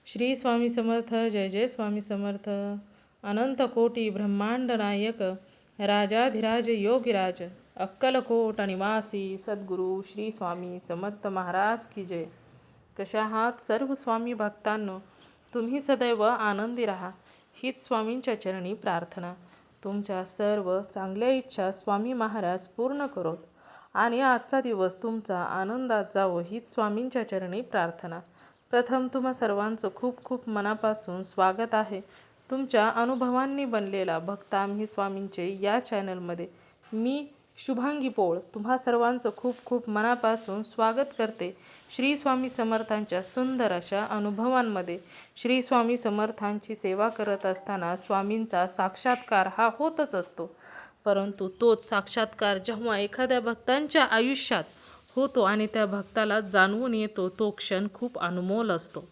श्री स्वामी समर्थ. जय जय स्वामी समर्थ. अनंत कोटी ब्रह्मांड नायक राजाधिराज योगीराज अक्कलकोट निवासी सद्गुरू श्री स्वामी समर्थ महाराज की जय. कशा आहात सर्व स्वामी भक्तांनो? तुम्ही सदैव आनंदी राहा हीच स्वामींच्या चरणी प्रार्थना. तुमच्या सर्व चांगल्या इच्छा स्वामी महाराज पूर्ण करोत आणि आजचा दिवस तुमचा आनंदात जावो हीच स्वामींच्या चरणी प्रार्थना. प्रथम तुम्हा सर्वांचं खूप खूप मनापासून स्वागत आहे तुमच्या अनुभवांनी बनलेला भक्त आम्ही स्वामींचे या चॅनलमध्ये. मी शुभांगी पोळ तुम्हा सर्वांचं खूप खूप मनापासून स्वागत करते श्री स्वामी समर्थांच्या सुंदर अशा अनुभवांमध्ये. श्री स्वामी समर्थांची सेवा करत असताना स्वामींचा साक्षात्कार हा होतच असतो, परंतु तोच साक्षात्कार जेव्हा एखाद्या भक्तांच्या आयुष्यात होतो आणि त्या भक्ताला जाणवून येतो तो क्षण खूप अनमोल असतो.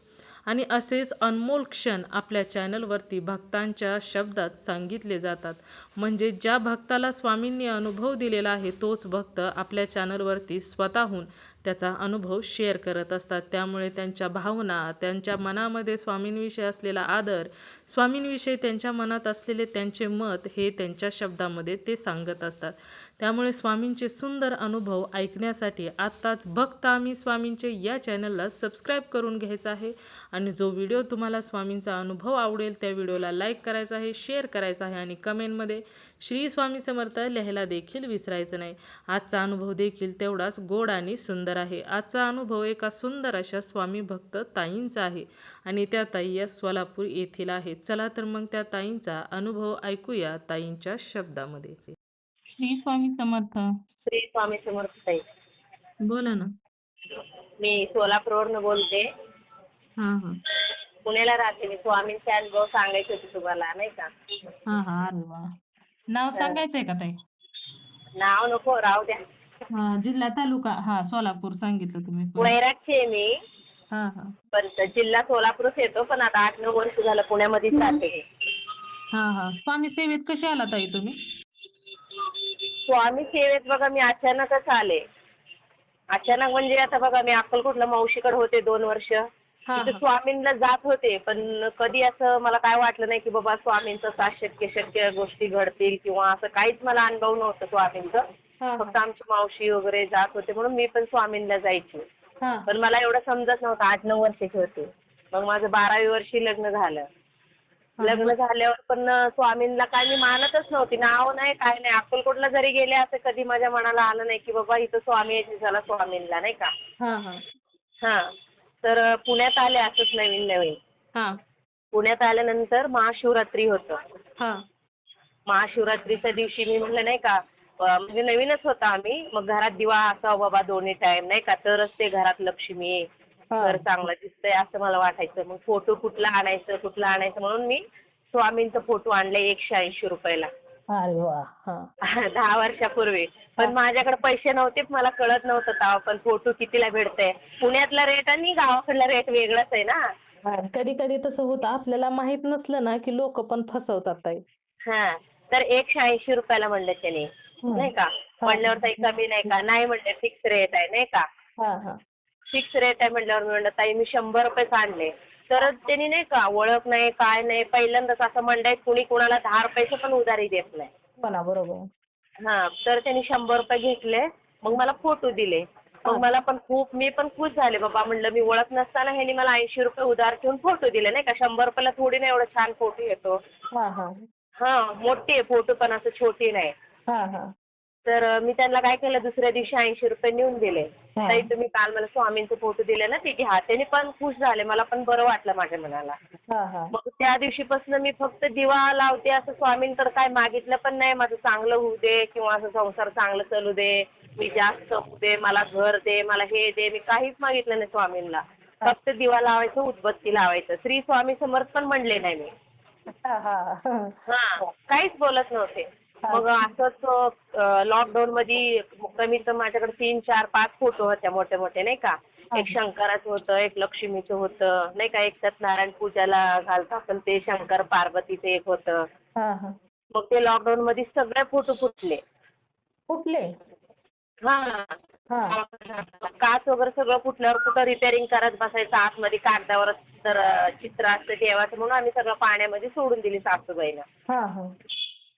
आणि असेच अनमोल क्षण आपल्या चॅनलवरती भक्तांच्या शब्दात सांगितले जातात. म्हणजे ज्या भक्ताला स्वामींनी अनुभव दिलेला आहे तोच भक्त आपल्या चॅनलवरती स्वतःहून त्याचा अनुभव शेअर करत असतात. त्यामुळे त्यांच्या भावना, त्यांच्या मनामध्ये स्वामींविषयी असलेला आदर, स्वामींविषयी त्यांच्या मनात असलेले त्यांचे मत हे त्यांच्या शब्दामध्ये ते सांगत असतात. त्यामुळे स्वामींचे सुंदर अनुभव ऐकण्यासाठी आत्ताच भक्त आम्ही स्वामींचे या चॅनलला सबस्क्राईब करून घ्यायचा आहे. आणि जो व्हिडिओ तुम्हाला स्वामींचा अनुभव आवडेल त्या व्हिडिओला लाईक करायचा आहे, शेअर करायचा आहे आणि कमेंटमध्ये श्री स्वामी समर्थ लिहायला देखील विसरायचं नाही. आजचा अनुभव देखील तेवढाच गोड आणि सुंदर आहे. आजचा अनुभव एका सुंदर अशा स्वामी भक्त ताईंचा आहे आणि त्या ताई या सोलापूर येथील आहेत. चला तर मग त्या ताईंचा अनुभव ऐकूया ताईंच्या शब्दामध्ये. श्री स्वामी समर्थ. श्री स्वामी समर्थ ताई. बोला ना. मी सोलापूरवरून बोलते. हां हां पुण्याला राहते मी. स्वामींचे अनुभव सांगायचे होते तुम्हाला, नाही का? हां हां अरे वा. नाव सांगायचंय का ताई? नाव नको, राहू द्या. हां, जिल्हा तालुका सोलापूर सांगितलं तुम्ही. वैरागची आहे मी, हां हां पण जिल्हा सोलापूरच येतो, पण आता 8-9 वर्ष झालं पुण्यामध्येच राहते. हां हां स्वामी सेवेत कशी आला ताई तुम्ही? स्वामी सेवेत बघा मी अचानकच आले. अचानक म्हणजे आता बघा मी अक्कलकोटला मावशीकडे होते 2 वर्ष. हां तिथे हां स्वामींना जात होते, पण कधी असं मला काय वाटलं नाही की बाबा स्वामींचं शक्य गोष्टी घडतील किंवा असं काहीच मला अनुभव नव्हतं स्वामींचं. हां फक्त आमची मावशी वगैरे जात होते म्हणून मी पण स्वामींना जायचे. हां पण मला एवढं समजत नव्हतं. 8-9 वर्षाचे होते. मग माझं 12वी वर्षी लग्न झालं. लग्न झाल्यावर पण स्वामींना काय मी मानतच नव्हती. नाव नाही, काय नाही. अक्कलकोटला जरी गेले असं कधी माझ्या मनाला आलं नाही की बाबा इथं स्वामी आहे, चला स्वामींना, नाही का? हां हां हां. तर पुण्यात आले असंच नवीन-नवीन. हां पुण्यात आल्यानंतर महाशिवरात्री होतं. हां महाशिवरात्रीच्या दिवशी मी म्हटलं नाही का, म्हणजे नवीनच होता आम्ही. मग घरात दिवा असावा बाबा दोन्ही टाईम, नाही का, तरच ते घरात लक्ष्मी आहे, घर चांगलं दिसतंय असं मला वाटायचं. मग फोटो कुठला आणायचं म्हणून मी स्वामींचा फोटो आणले ₹180 अरे वा. हां 10 वर्षापूर्वी. पण माझ्याकडे पैसे नव्हते, मला कळत नव्हतं तेव्हा पण फोटो कितीला भेटतंय. पुण्यातला रेट आणि गावाकडला रेट वेगळाच आहे ना. कधी कधी तसं होतं, आपल्याला माहित नसलं ना की लोक पण फसवतात ताई. हां. तर ₹180 म्हणले त्याने, नाही का. म्हणल्यावर ताई कमी नाही का? नाही म्हणले, फिक्स रेट आहे, नाही का. हां हां फिक्स रेट आहे म्हटल्यावर मी म्हणलं ताई मी ₹100 आणले. तर त्यांनी नाही का ओळख नाही, काय नाही, पहिल्यांदाच असं मंडईत कुणी कुणाला ₹10 पण उधारी देत नाही. म्हणा बरोबर. हां. तर त्यांनी ₹100 घेतले. मग मला फोटो दिले. मग मला पण मी पण खुश झाले बाबा. म्हणलं मी ओळख नसताना ह्यांनी मला ₹80 उधार ठेवून फोटो दिले, नाही का. ₹100 थोडी ना एवढा छान फोटो येतो. हां हां हां. मोठी आहे फोटो पण असं छोटी नाही. हां हां तर मी त्यांना काय केलं, दुसऱ्या दिवशी ₹80 नेऊन दिले. ताई तुम्ही काल मला स्वामींचे फोटो दिले ना, ते घ्या. त्यांनी पण खुश झाले. मला पण बरं वाटलं माझ्या मनाला. हां हां मग त्या दिवशीपासून मी फक्त दिवा लावते. असं स्वामींकडे काय मागितलं पण नाही. माझं चांगलं होऊ दे किंवा असं संसार चांगलं चालू दे, मी जास्त होऊ दे, मला घर दे, मला हे दे. मी काहीच मागितलं नाही स्वामींना. फक्त दिवा लावायचं, उदबत्ती लावायचं. श्री स्वामी समर्थ पण म्हणले नाही मी. हां हां हां. काहीच बोलत नव्हते. मग असंच लॉकडाऊनमध्ये कमीत माझ्याकडे 3, 4, 5 फोटो होते मोठे-मोठे, नाही का. एक शंकराचं होतं, एक लक्ष्मीचं होतं, नाही का. एक सत्यनारायण पूजाला घालतो आपण ते शंकर पार्वतीचं एक होतं. हां हां मग ते लॉकडाऊनमध्ये सगळे फोटो फुटले. कुठले? हां. हा काच वगैरे सगळं कुठल्यावर कुठं रिपेअरिंग करत बसायचं आतमध्ये कागदावर तर चित्र असतं देवाचं म्हणून आम्ही सगळं पाण्यामध्ये सोडून दिली सासूबाईनं. हा हा.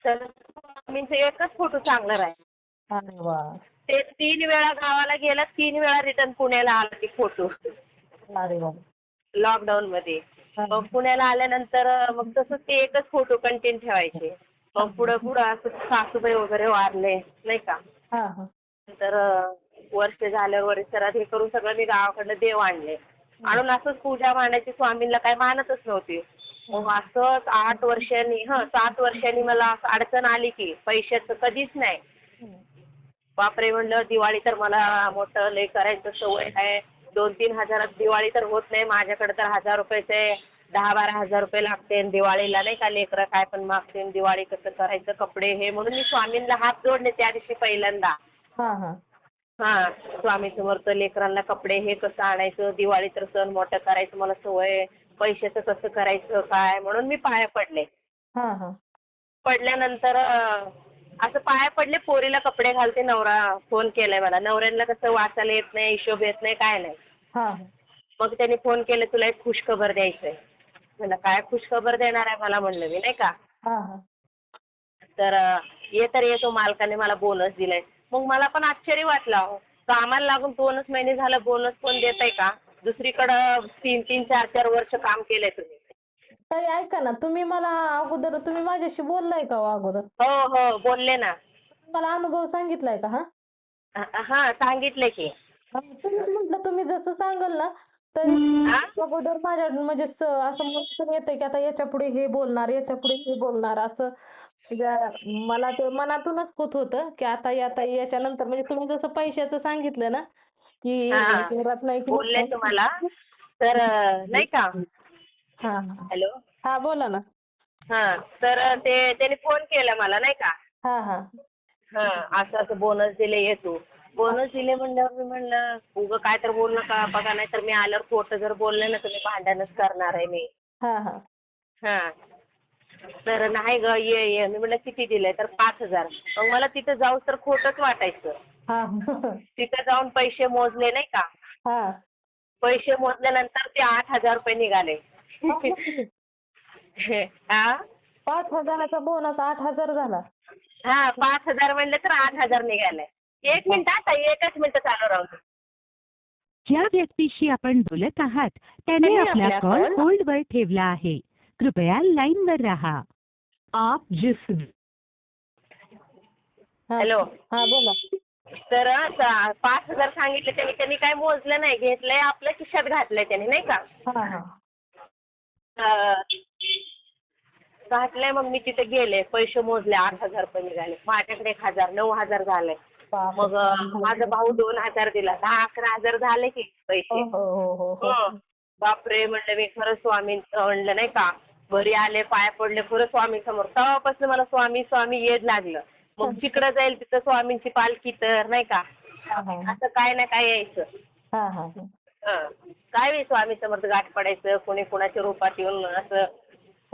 तर स्वामींचा एकच फोटो चांगला राहिला. अरे वा. ते 3 वेळा गावाला गेला, 3 वेळा रिटर्न पुण्याला आला ते फोटो अरे वा. लॉकडाऊनमध्ये. हा मग पुण्याला आल्यानंतर मग तसंच ते एकच फोटो कंटिन्यू ठेवायचे. मग पुढं असं सासूबाई वगैरे वारले नाही का. हा हा. नंतर वर्ष झालं वर्षात हे करून सगळं मी गावाकडनं देव आणले. आणून असंच पूजा मांडायची स्वामींना काही मानतच नव्हती. मग असंच 7 वर्षांनी मला असं अडचण आली की पैशाचं कधीच नाही. बापरे म्हणलं दिवाळी तर मला मोठं लय करायचं सवय आहे. 2-3 हजारात दिवाळी तर होत नाही. माझ्याकडे तर 1000 रुपयाचे 10-12 हजार रुपये लागते दिवाळीला नाही का लेकरं काय पण मागते दिवाळी कसं करायचं कपडे हे म्हणून मी स्वामींना हात जोडले त्या दिवशी पहिल्यांदा. हा हा. हां स्वामी समर्थ लेकरांना कपडे हे कसं आणायचं दिवाळी तर सण मोठं करायचं मला सवय आहे. पैशाचं कसं करायचं काय म्हणून मी पाया पडले. हा हा. पडल्यानंतर असं पाया पडले पोरीला कपडे घालते नवरा फोन केलाय मला. नवऱ्यांना कसं वाचायला येत नाही हिशोब येत नाही काय नाही. हा मग त्यांनी फोन केला तुला एक खुशखबर द्यायचं आहे. म्हणलं काय खुशखबर देणार आहे मला म्हणलं मी नाही का. हा हा. तर येतो मालकाने मला बोनस दिलाय. मग मला पण आश्चर्य वाटलं अहो. कामाला लागून 2च महिने झालं बोनस कोण देत आहे का? दुसरीकडं 3-3, 4-4 वर्ष काम केलंय तुम्ही. ताई ऐका ना, तुम्ही मला अगोदर तुम्ही माझ्याशी बोललाय का हो अगोदर? हो हो बोलले ना. मला अनुभव सांगितलाय का हा? हां सांगितलं की. तुम्हीच म्हटलं तुम्ही जसं सांगाल ना तर हां? अगोदर माझ्या म्हणजे असं मनातून येतंय की आता याच्या पुढे हे बोलणार, याच्या पुढे हे बोलणार असं मला ते मनातूनच होत होतं की आता याच्यानंतर म्हणजे तुम्ही जसं पैशाचं सांगितलं ना की हां. घरात नाही की बोलले तुम्हाला. तर नाही का. हां हां. हॅलो. हां बोला ना. हां. तर त्याने फोन केला मला नाही का. हां हां. हां असं असं बोनस दिले ये तू. बोनस दिले म्हणल्यावर मी म्हणलं उगं काय तर बोलू नका बघा नाही तर मी आल्यावर खोटं जर बोलले ना तर मी भांडणच करणार आहे मी. हां हां. हां. तर नाही गं ये. मी म्हणलं किती दिले तर 5000. मग मला तिथं जाऊस तर खोटंच वाटायचं. हां. तिथं जाऊन पैसे मोजले नाही का. हां. पैसे मोजल्यानंतर ते 8000 रुपये निघाले. हां. 5,000चा बोनस 8,000 झाला. हां 5000 म्हणलं तर 8000 निघाले. 1 मिनिट आता एकच मिनिट चालू राहू दे. ज्या व्यक्तीशी आपण बोलत आहात त्याने आपला कॉल होल्डवर ठेवला आहे. कृपया लाईनवर राहा. आप जिस हॅलो. हां बोला. तर 5000 सांगितले त्यांनी काय मोजलं नाही घेतलंय आपल्या खिशात घातलंय त्यांनी नाही का. हां हां. घातलंय मग मी तिथे गेले पैसे मोजले 8000 रुपये निघाले. माझ्याकडे 1000 9000 झाले. मग माझा भाऊ 2000 दिला 10-11 हजार झाले की पैसे. हो हो हो. बापरे म्हणलं मी खरं स्वामींचं म्हणलं नाही का. घरी आले पाया पडले खरं स्वामी समोर. तेव्हापासून मला स्वामी स्वामी येत लागलं. मग जिकडं जाईल तिथं स्वामींची पालखी तर नाही का. हां हां. असं काय ना काय यायचं. हां हां. काय बी स्वामी समर्थ गाठ पडायचं कोणी कोणाच्या रूपात येऊन असं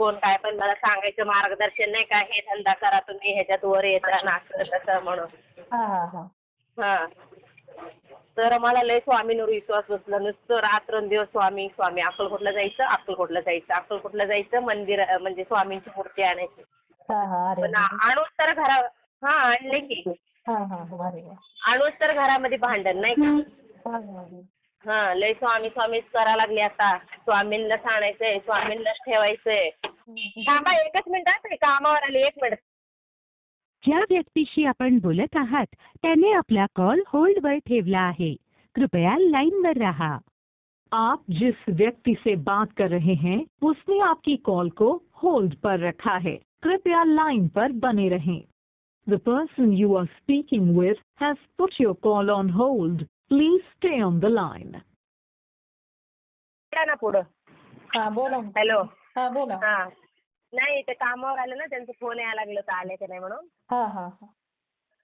कोण काय पण मला सांगायचं मार्गदर्शन नाही का हे धंदा करा तुम्ही ह्याच्यात वर येता ना असं तसं म्हणून. हां हां हां. हां. तर मला लय स्वामींवर विश्वास बसला नुसतं रात्रंदिवस स्वामी स्वामी अक्कलकोटला जायचं मंदिर म्हणजे स्वामींची मूर्ती आणायची. हां हां. अरे पण आणूच तर हां आणले की. हां हां. अरे वा. आणूच तर घरामध्ये भांडण नाही का. हां हां. हां लय स्वामीच करा लागले आता. स्वामींनाच आणायचंय स्वामींनाच ठेवायचंय. थांबा एकच मिनिट कामावर आले 1 मिनिट. ज्या व्यक्तीशी आपण बोलत आहात त्याने आपला कॉल होल्डवर ठेवला आहे. कृपया लाईनवर रहा. आप जिस व्यक्ति से बात कर रहे हैं उसने आपकी कॉल को होल्ड पर रखा है. कृपया लाइन पर बने रहें. The person you are speaking with has put your call on hold. Please stay on the line. ना पुढं. हां बोला ना. हॅलो. हां बोला. हां. नाही ते कामावर आले ना त्यांचा फोन यायला लागला तर आले का नाही म्हणून. हां हां हां.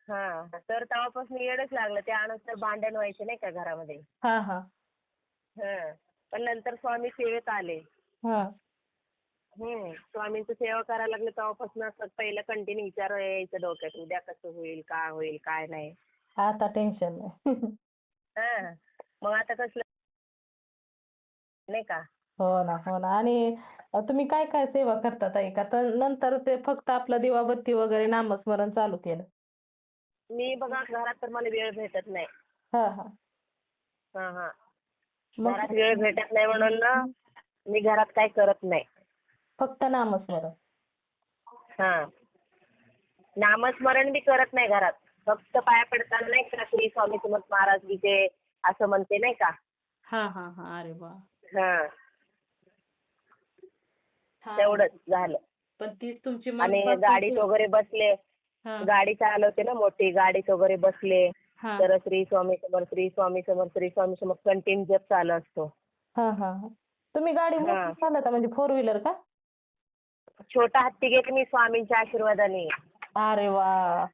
हां. तर तेव्हापासून येडच लागलं ते आणून तर भांडण व्हायचे नाही का घरामध्ये. हां हां. हां. पण नंतर स्वामी सेवेत आले. हां. स्वामींची सेवा करायला लागले तेव्हापासून असं पहिलं कंटिन्यू विचार यायचं डोक्यात उद्या कसं होईल काय होईल काय नाही. आता टेन्शन नाही. हा. मग आता कसलं नाही का. हो ना, हो ना. आणि तुम्ही काय काय सेवा करता ताई? का तर नंतर ते फक्त आपलं दिवाबत्ती वगैरे नामस्मरण चालू केलं? मी बघा घरात तर मला वेळ भेटत नाही. हां, हां. हा हा. मग घरात वेळ भेटत नाही म्हणून ना मी घरात काही करत नाही. फक्त नामस्मरण? हा. नामस्मरण बी करत नाही घरात. फक्त पाया पडताना नाही का श्री स्वामी समर्थ महाराज गीते असं म्हणते नाही का. हां, हां, हां. अरे वाह! हा. छान. तेवढंच झालं. पण तीच तुमची आणि मनस्वार्थी गाडीत वगैरे बसले, हां, गाडी चालवते ना मोठी, गाडीत वगैरे बसले हां. तर श्री स्वामी समर्थ, श्री स्वामी समर्थ, श्री स्वामी समर्थ कंटिन्यू जप चालू असतो. हां, हां, हां. तुम्ही गाडी हां. मोठी चालवता म्हणजे फोर व्हीलर का? छोटा हत्ती घेते मी स्वामींच्या आशीर्वादाने. अरे वाह!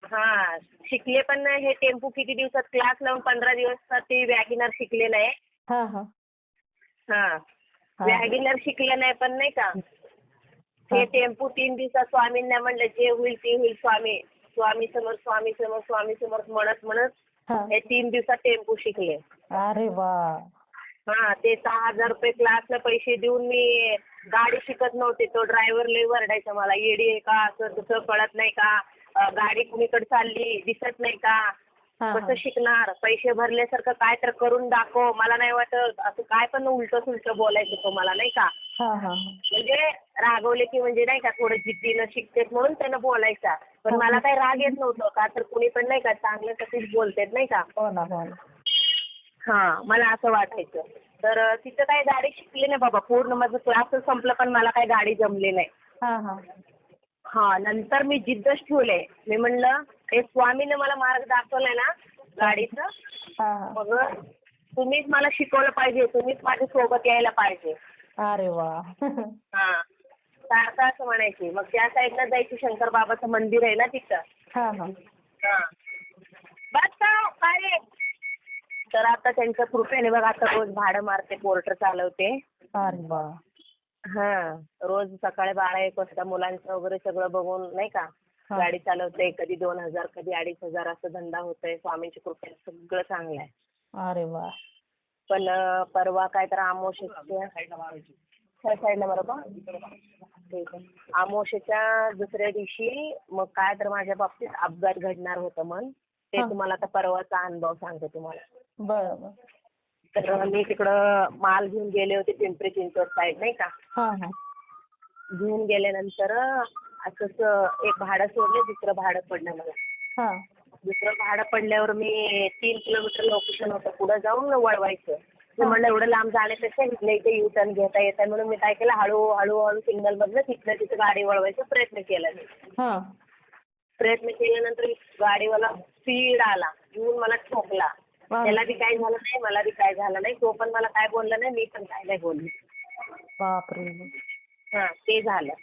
हा. शिकले पण नाही. हे टेम्पो किती दिवसात क्लास लावून 15 दिवसात ते वॅगनर शिकले नाही. हां, हां. हा. हां. वॅगनर शिकले नाही पण नाही का हे टेम्पो 3 दिवसात स्वामींना म्हणलं जे होईल ते होईल स्वामी. स्वामी समर्थ, स्वामी समर्थ, स्वामी समर्थ म्हणत म्हणत हां. हे 3 दिवसात टेम्पो शिकले. अरे वाह! हा. ते 6,000 रुपये क्लासला पैसे देऊन मी गाडी शिकत नव्हते. तो ड्रायव्हर लय वरडायचा मला, येडी आहे का, असं तसं कळत नाही का, गाडी कुणीकडे चालली दिसत नाही का, हां, कसं हां. शिकणार, पैसे भरल्यासारखं काय तर करून दाखव, मला नाही वाटत, असं काय पण उलटं सुलटं बोलायचं तो मला नाही का. हां, हां, हां. म्हणजे रागवले की म्हणजे नाही का थोडं जिद्दीनं शिकतेत म्हणून त्यानं बोलायचा. पण मला काही राग येत नव्हतं का तर कुणी पण नाही का चांगल्यासाठीच बोलतेत नाही का. हो ना, हो ना. हा. मला असं वाटायचं. तर तिथं काही गाडी शिकली नाही बाबा. पूर्ण माझं क्लासच संपलं पण मला काही गाडी जमली नाही. हां, हां. हा. नंतर मी जिद्दच ठेवले. मी म्हणलं हे स्वामीनं मला मार्ग दाखवलाय ना गाडीचं, हां, हां. मग तुम्हीच मला शिकवलं पाहिजे, तुम्हीच माझ्या सोबत यायला पाहिजे. अरे वाह! हा. सारखं असं म्हणायची. मग त्या साईडला जायची, शंकर बाबाचं मंदिर आहे ना तिथं. हां, हां. हा. बस काय आहे? तर आता त्यांच्या कृपेने बघ आता रोज भाडं मारते, पोर्टर चालवते. अरे वाह! हा. रोज सकाळी 12-1 वाजता मुलांचं वगैरे सगळं बघून नाही का हां. गाडी चालवते. कधी 2,000 कधी 2,500 असं धंदा होतोय. स्वामींच्या कृपेने सगळं चांगलं आहे. अरे वाह! पण परवा काय तर अमावस्येच्या त्या साईडला बरोबर ठीक आहे. अमावस्येच्या दुसऱ्या दिवशी मग काय तर माझ्या बाबतीत अपघात घडणार होतं मग ते हां. तुम्हाला आता परवाचा अनुभव सांगते तुम्हाला. बरं, बरं. तर मी तिकडं माल घेऊन गेले होते पिंपरी चिंचवड साईड नाही का. हां, हां. घेऊन गेल्यानंतर असंच एक भाडं सोडलं, दुसरं भाडं पडलं मला. हां. दुसरं भाडं पडल्यावर मी 3 किलोमीटर लोकेशन होतं पुढं जाऊन वळवायचं. मी म्हणलं एवढं लांब जाण्यापेक्षा इथल्या इथे यू टर्न घेता येत म्हणून मी काय केलं हळू सिग्नलमधनं तिथल्या तिथे गाडी वळवायचा प्रयत्न केला मी. हां. प्रयत्न केल्यानंतर गाडीवाला स्पीड आला, येऊन मला ठोकला. त्याला बी काय झालं नाही, मला बी काय झालं नाही. तो पण मला काय बोलला नाही, मी पण काय नाही बोलली. बापरे! हा. ते झालं.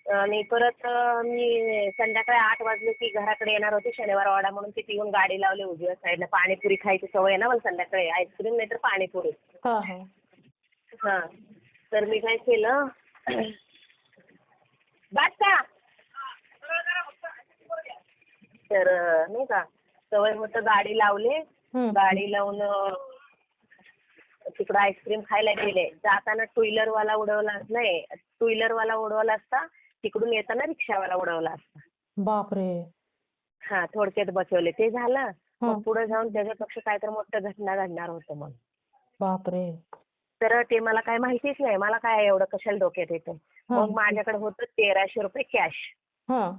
आणि परत मी संध्याकाळी 8 वाजले की घराकडे येणार होते, शनिवार वाडा म्हणून तिथे येऊन गाडी लावली उजव्या साईडला. पाणीपुरी खायची सवय आहे ना मला संध्याकाळी, आईस्क्रीम नाही तर पाणीपुरी. हां, हां. हा. तर मी काय केलं बादशा तर नाही का सवय होतं गाडी लावले. हं. गाडी लावून तिकडं आईस्क्रीम खायला गेले. जाताना टू व्हीलरवाला उडवला असता, तिकडून येताना रिक्षावाला उडवला असता. बापरे! हा. थोडक्यात बसवले. ते झालं. हं. मग पुढे जाऊन त्याच्यापेक्षा काय तर मोठं घटना घडणार होतं मग. बापरे! तर ते मला काय माहितीच नाही. मला काय एवढं कशाला डोक्यात येतं. हं. मग माझ्याकडे होतं 1,300 रुपये कॅश. हां.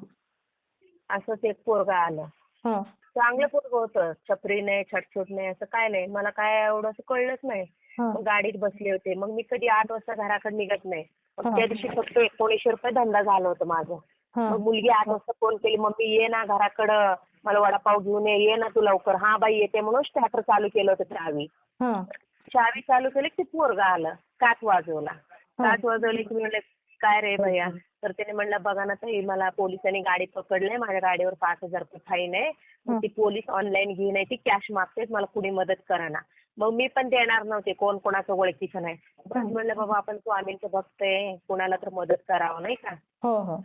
असंच एक पोरगं आलं. हां. चांगलं पोरगं होतं. छपरी नाही, छटछूट नाही, असं काय नाही. मला काय एवढं असं कळलंच नाही. हां. मग गाडीत बसले होते. मग मी कधी 8 वाजता घराकडे निघत नाही. मग हां. त्या दिवशी फक्त 1900 रुपये धंदा झालं होतं माझं. हां. मग मुलगी 8 वाजता फोन केली, मम्मी ये ना घराकडं, मला वडापाव घेऊन ये ना तू लवकर. हा बाई येते म्हणून स्टार्टर चालू केलं होतं चावी. हां. चावी चालू केली की पोरगा आलं. काच वाजवला. काच वाजवली की मी म्हणलं काय रे भैया. तर त्याने म्हणलं बघा ना ताई मला पोलिसांनी गाडी पकडलंय. माझ्या गाडीवर 5,000 रुपये फाईन आहे. मग ती पोलीस ऑनलाईन घेऊन आहे ती कॅश मागतेत. मला कुणी मदत करा ना. मग मी पण देणार नव्हते. कोण कोणाचं ओळखीचं नाही. पण म्हणलं बाबा आपण स्वामींचं भक्त आहे. कुणाला तर मदत करावं नाही का. हो, हो.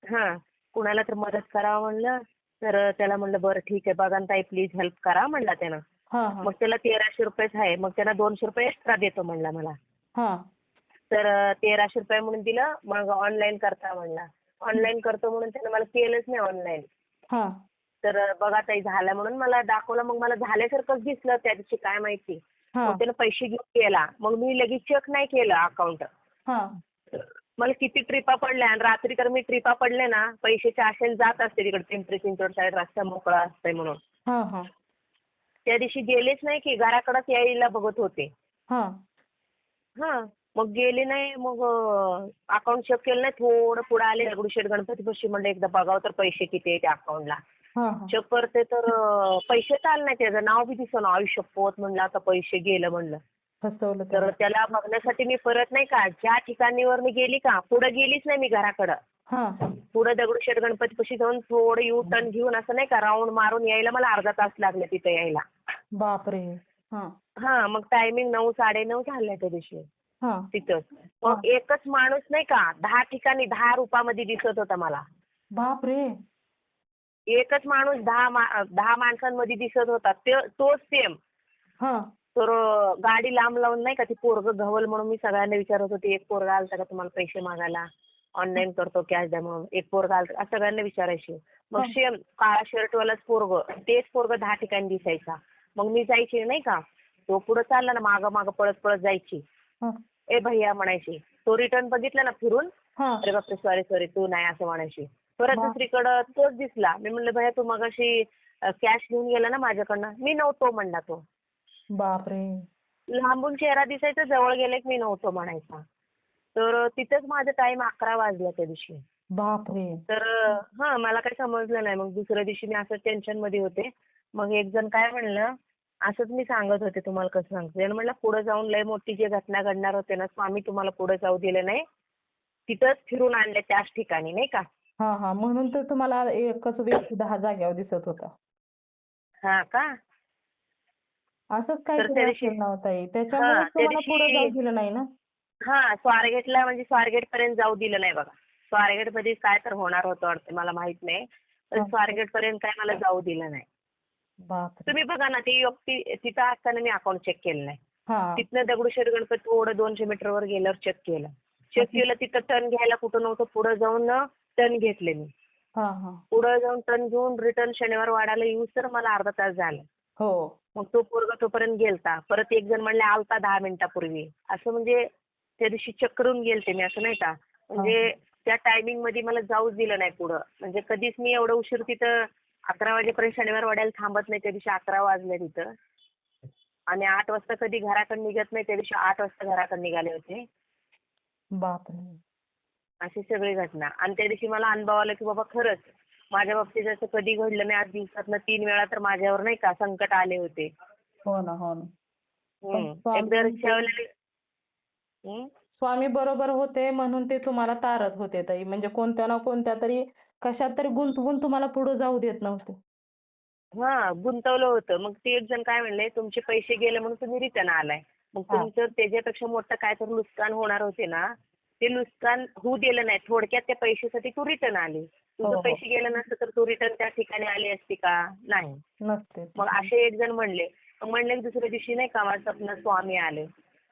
हा. कुणाला तर मदत करावं म्हणलं. तर त्याला म्हणलं बरं ठीक आहे बघा ना ताई प्लीज हेल्प करा म्हणला त्यानं. हा हा मग त्याला 1300 रुपयेच आहे. मग त्यानं 200 रुपये एक्स्ट्रा देतो म्हणला मला. हा तर 1300 रुपये म्हणून दिलं. मग ऑनलाईन करता म्हणला. ऑनलाईन करतो म्हणून त्यानं मला केलंच नाही ऑनलाईन. हा तर बघा ताई झालं म्हणून मला दाखवलं. मग मला झाल्यासारखंच दिसलं त्या दिवशी काय माहिती. हा मग त्यानं पैसे घेऊन गेला. मग मी लगेच चेक नाही केलं अकाउंट. हा मला किती ट्रिपा पडल्या आणि रात्री तर मी ट्रिपा पडले ना पैशाच्या आशेने जात असते तिकडे पिंपरी चिंचवड साईड रस्ता मोकळा असतंय म्हणून. हा हा त्या दिवशी गेलेच नाही की घराकडेच यायला बघत होते. हा हां. मग गेले नाही. मग अकाउंट चेक केलं नाही. थोडं पुढे आले दगडूशेठ गणपतीपाशी म्हणलं एकदा बघावं तर पैसे किती आहे त्या अकाउंटला. हा चेक करते तर पैसेच आले नाही. त्याचं नाव बी दिसेना. आई शपथ म्हणलं आता पैसे गेलं म्हणलं. फसवलं तर त्याला. त्याला बघण्यासाठी मी परत नाही का ज्या ठिकाणीवर मी गेली का पुढे गेलीच नाही मी घराकडं. हा पुढे दगडूशेठ गणपतीपाशी जाऊन थोडं यू टर्न घेऊन असं नाही का राऊंड मारून यायला मला अर्धा तास लागला तिथे यायला. बापरे. हा हां. मग टायमिंग 9 9:30 झालं त्या दिवशी हा तिथं. मग एकच माणूस नाही का 10 ठिकाणी 10 रूपामध्ये दिसत होता मला. बापरे. एकच माणूस 10 माणसांमध्ये दिसत होता. तोच सेम. हा तर गाडी लांब लावून नाही का ती पोरगं घवल म्हणून मी सगळ्यांना विचारत होते. एक पोरगा आलता का तुम्हाला पैसे मागायला? ऑनलाईन करतो कॅश द्या म्हणून. एक पोरगा आलता असं सगळ्यांना विचारायचे. मग सेम काळा शर्टवालाच पोरगं तेच पोरगं 10 ठिकाणी दिसायचा. मग मी जायचे नाही का तो पुढे चालला ना मागं मागं पळत पळत जायची. हा ए भैया म्हणायची. तो रिटर्न बघितला ना फिरून हा अरे बापरे सॉरी सॉरी तू नाही असं म्हणायची. परत दुसरीकडं तोच दिसला. मी म्हणलं भैया तू मगाशी कॅश घेऊन गेला ना माझ्याकडनं. मी नव्हतो म्हणला तो. बापरे. लांबून चेहरा दिसायचा जवळ गेले की मी नव्हतो म्हणायचा. तर तिथेच माझा टाइम 11 वाजला त्या दिवशी. बापरे. तर मला काही समजलं नाही. मग दुसऱ्या दिवशी मी असं टेन्शनमध्ये होते. मग एक जण काय म्हणलं असंच मी सांगत होते तुम्हाला कसं सांगते. त्यानं म्हणलं पुढे जाऊन लय मोठी जी घटना घडणार होते ना स्वामी तुम्हाला पुढे जाऊ दिले नाही. तिथंच फिरून आणले त्याच ठिकाणी नाही का. हा हा म्हणून तर तुम्हाला एकच व्यक्ती 10 जागेवर दिसत होता. हां का? असंच त्या काहीतरी दिवशी असेल ना ताई. हां, त्याच्यामुळे त्या तुम्हाला पुढे जाऊ दिवशी दिलं नाही ना. स्वारगेटला म्हणजे स्वारगेटपर्यंत जाऊ दिलं नाही बघा. स्वारगेटमध्ये काय तर होणार होतं वाटतं मला माहित नाही. पण स्वारगेटपर्यंत काय मला जाऊ दिलं नाही. बापरे. तुम्ही बघा ना ती व्यक्ती तिथं असताना मी अकाउंट चेक केलं नाही. हा तिथनं दगडूशेठ गणपती थोडं 200 मीटरवर गेल्यावर चेक केलं. चेक केलं तिथं टर्न घ्यायला कुठं नव्हतं. पुढे जाऊन टर्न घेतले मी. हा हा पुढे जाऊन टर्न घेऊन रिटर्न शनिवार वाड्याला येऊस तर मला अर्धा तास झाला. हो मग तो पोरगा तोपर्यंत गेलता. परत एक जण म्हणले आलता 10 मिनिटापूर्वी. असं म्हणजे त्या दिवशी चक्करून गेलते मी असं नाही का. म्हणजे त्या टायमिंग मध्ये मला जाऊच दिलं नाही पुढं. म्हणजे कधीच मी एवढं उशीर तिथं 11 वाजेपर्यंत शनिवार वाड्याला थांबत नाही. त्या दिवशी 11 वाजले तिथं. आणि 8 वाजता कधी घराकडे निघत नाही. त्या दिवशी 8 वाजता घराकडे निघाले होते. बापरे. अशी सगळी घटना. आणि त्या दिवशी मला अनुभव आला की बाबा खरंच माझ्या बाबतीत असं कधी घडलं नाही. आज दिवसातनं 3 वेळा तर माझ्यावर नाही का संकट आले होते. हो ना हो ना. एकदा रिक्षावाले स्वामी बरोबर होते म्हणून ते तुम्हाला तारत होते ताई. म्हणजे कोणत्या ना कोणत्या तरी कशात तरी गुंतवून तुम्हाला पुढे जाऊ देत नव्हते. गुंतवलं होतं. मग ते एक जण काय म्हणले तुमचे पैसे गेले म्हणून तुम्ही रिटर्न आलाय. मग तुमचं त्याच्यापेक्षा मोठं काय तर नुकसान होणार होते ना ते नुकसान होऊ दिलं नाही. थोडक्यात त्या पैशासाठी तू रिटर्न आली. तुझं पैसे गेले नसतं तर तू रिटर्न त्या ठिकाणी आली असती का? नाही. नसते. मग असे एक जण म्हणले. म्हणले की दुसऱ्या दिवशी नाही का माझ्या स्वप्नात स्वामी आले.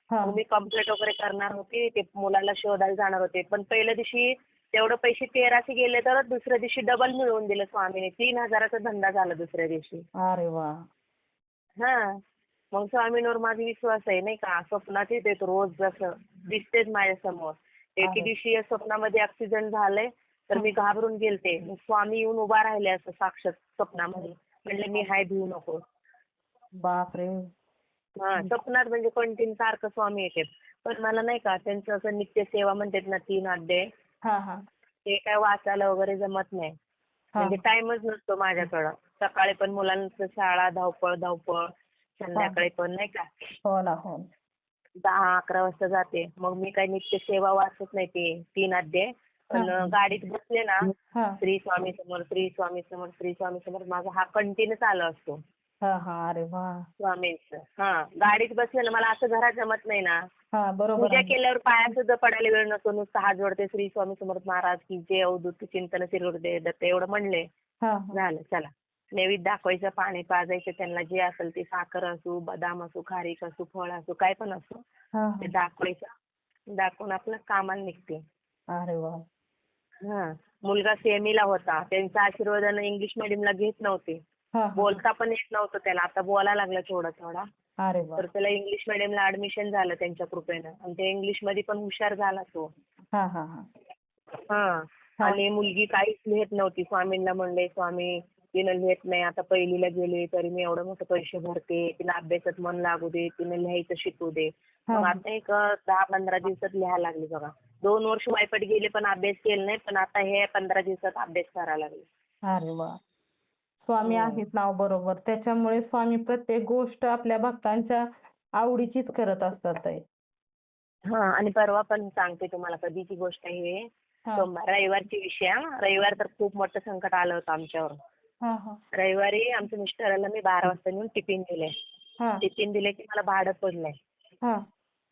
मग मी कंप्लेंट वगैरे करणार होते. ते मुलाला शोधायला जाणार होते. पण पहिल्या दिवशी तेवढे पैसे 1300 गेले तर दुसऱ्या दिवशी डबल मिळवून दिलं स्वामीने. 3000चा धंदा झाला दुसऱ्या दिवशी. अरे वा. मग स्वामींवर माझा विश्वास आहे नाही का. स्वप्नात येते रोज जसं दिसतेच माझ्यासमोर. एके दिवशी या स्वप्नामध्ये ऍक्सिडेंट झालंय तर मी घाबरून गेलते. मग स्वामी येऊन उभा राहिले असं साक्षात स्वप्नामध्ये. म्हणले मी हाय भिऊ नको. बापरे. स्वप्नात म्हणजे कंटिन्यू सारखं स्वामी येतात. पण मला नाही का त्यांचं असं नित्य सेवा म्हणतात ना 3 अध्याय ते काय वाचायला वगैरे जमत नाही. म्हणजे टाइमच नसतो माझ्याकडं. सकाळी पण मुलांचं शाळा धावपळ संध्याकाळी पण नाही का. हो ना हो. 10-11 वाजता जाते. मग मी काही नित्य सेवा वाचत नाही ते 3 अध्याय. पण गाडीत बसले ना श्री स्वामी समर्थ श्री स्वामी समर्थ श्री स्वामी समर्थ माझा हा कंटिन्यू चालू असतो. अरे वा. स्वामींचं. गाडीत बसले ना मला असं घरात जमत नाही ना हा बरोबर पूजा आहे. केल्यावर पाया सुद्धा पडायला वेळ नसतो. नुसतं हात जोडते, श्री स्वामी समर्थ महाराज की जय, अवधूत चिंतन शिरोडे दत्त एवढं म्हणले, हा हा झालं चला. नैवेद्य दाखवायचं, पाणी पाजायचं त्यांना, जे असेल ते साखर असू, बदाम असू, खारीक असू, फळ असू, काय पण असू हा ते हा. दाखवायचं. दाखवून आपलं कामाला निघते. अरे वा. हा. मुलगा सेमीला होता. त्यांच्या आशीर्वादानं इंग्लिश मिडियमला घेत नव्हते. हा हा. बोलता पण येत नव्हतं त्याला. आता बोलायला लागला थोडा थोडा. अरे वा. तर त्याला इंग्लिश मिडियमला ऍडमिशन झालं त्यांच्या कृपेनं. आणि ते इंग्लिशमध्ये पण हुशार झाला तो. हा हा हा. हा. आणि मुलगी काहीच लिहित नव्हती. स्वामींना म्हणले, स्वामी तिनं लिहित नाही. आता पहिलीला गेली तरी मी एवढं मोठं पैसे भरते. तिला अभ्यासात मन लागू दे. तिनं लिहायचं शिकू दे. हा. मग आता एक 10-15 दिवसात लिहायला लागली बघा. 2 वर्ष वायपट गेले पण अभ्यास केला नाही. पण आता हे 15 दिवसात अभ्यास करायला लागली. अरे वा. स्वामी आहेत नाव बरोबर. त्याच्यामुळे स्वामी प्रत्येक गोष्ट आपल्या भक्तांच्या आवडीचीच करत असतात ताई. हा. आणि परवा पण सांगते तुम्हाला कधीची गोष्ट आहे हे. हा. रविवारची विषय हा. रविवार तर खूप मोठं संकट आलं होतं आमच्यावर. हा हा. रविवारी आमच्या मिस्टरांना मी 12 वाजता नेऊन टिफिन दिले. हा. टिफिन दिले की मला भाडं पडलंय हा.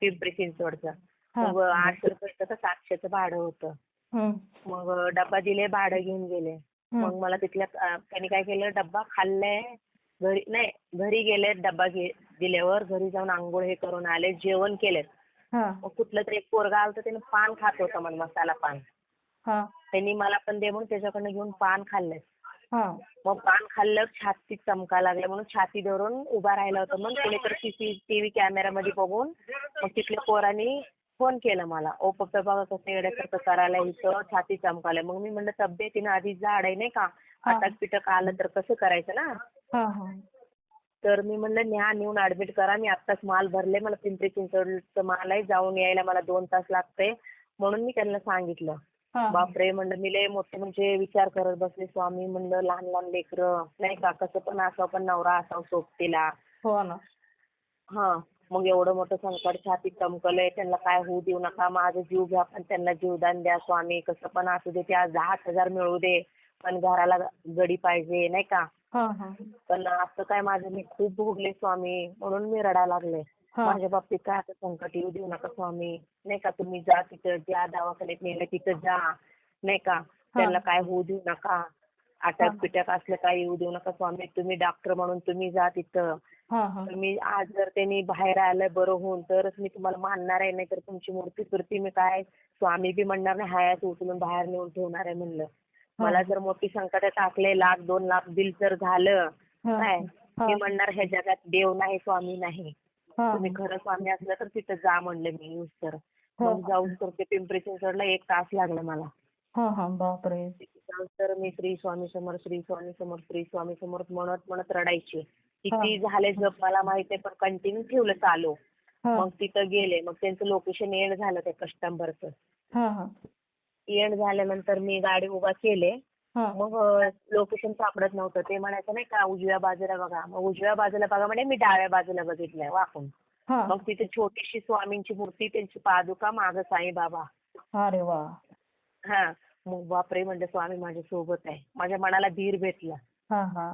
पिंपरी चिंचवडचं. हा. मग 800 रुपये तर 700चं भाडं होतं. हम्म. मग डब्बा दिले, भाडं घेऊन गेले. मग मला तिथल्या त्यांनी काय केलं, डब्बा खाल्लाय. घरी गेले, डब्बा दिल्यावर घरी जाऊन आंघोळ हे करून आले, जेवण केलेत. हा. मग कुठलं तरी एक पोरगा आलं तर त्यानं पान खात होतं, मग मसाला पान. हा. त्यांनी मला पण दे म्हणून त्याच्याकडनं घेऊन पान खाल्लं. हा. मग पान खाल्लं, छाती चमका लागल्या म्हणून छाती धरून उभा राहिला होता. मग कोणीतरी सीसीटीव्ही कॅमेरामध्ये बघून मग तिथल्या पोरांनी फोन केला मला. ओ पप्पा बघा कसं येड्यासारखं करायला, इथं छाती चमकायला. मग मी म्हणलं तब्येतीनं आधीच जाड आहे नाही का, अटक पिटक आलं तर कसं करायचं ना. हा. हा. तर मी म्हणलं नेऊन ऍडमिट करा. मी आत्ताच माल भरले, मला पिंपरी चिंचवडचं माल आहे, जाऊन यायला मला 2 तास लागते. म्हणून मी त्यांना सांगितलं. हा. बापरे म्हणलं, मी लय मोठे म्हणजे विचार करत बसले. स्वामी म्हणलं लहान लहान लेकरं नाही का, कसं पण असावं पण नवरा असावं सोबतीला. हो ना. हा. मग एवढं मोठं संकट छातीत चमकलंय, त्यांना काय होऊ देऊ नका, माझा जीव घ्या पण त्यांना जीवदान द्या स्वामी. कसं पण असू दे, ते आज 10,000 मिळू दे पण घराला गडी पाहिजे नाही का. हा. हा. पण असं काय माझं मी खूप भोगले स्वामी, म्हणून मी रडायला लागले. हा. माझ्या बाबतीत काय असं संकट येऊ देऊ नका स्वामी नाही का. तुम्ही जा तिथं, ज्या दवाखान्यात नेलं तिथं जा नाही का. त्यांना काय होऊ देऊ नका, अटक पिटक असलं काय येऊ देऊ नका स्वामी. तुम्ही डॉक्टर म्हणून तुम्ही जा तिथं. हा. हा. मी आज जर त्यांनी बाहेर आलं बरं होऊन तरच मी तुम्हाला मानणार आहे, नाहीतर तुमची मूर्ती मी काय स्वामी बी म्हणणार नाही, हायात उचलून बाहेर नेऊन ठेवणार आहे म्हणलं. मला जर मोठी संकट टाकले, 1,00,000-2 लाख बिल जर झालं काय, मी म्हणणार ह्या जगात देव नाही स्वामी नाही. तुम्ही खरं स्वामी असलं तर तिथं जा म्हणलं मी येऊस तर. मग जाऊन तर ते पिंपरी चिंचवडला 1 तास लागला मला. हा. हा. बापरे. तर मी श्री स्वामी समर्थ, श्री स्वामी समर्थ, श्री स्वामी समर्थ म्हणत रडायची. किती झाले जप मला माहित आहे, पण कंटिन्यू ठेवलं चालू. मग तिथं गेले, मग त्यांचं लोकेशन एंड झालं त्या कस्टमरचं. हा. हा. एंड झाल्यानंतर मी गाडी उभा केले. मग लोकेशन सापडत नव्हतं. ते म्हणायचं नाही का उजव्या बाजूला बघा. मग उजव्या बाजूला बघा म्हणे, मी डाव्या बाजूला बघितलंय वाकून. मग तिथे छोटीशी स्वामींची मूर्ती, त्यांची पादुका, मागं साईबाबा. अरे वा. हा. मग बापरे म्हणलं स्वामी माझ्या सोबत आहे. माझ्या मनाला धीर भेटला. हा. हा.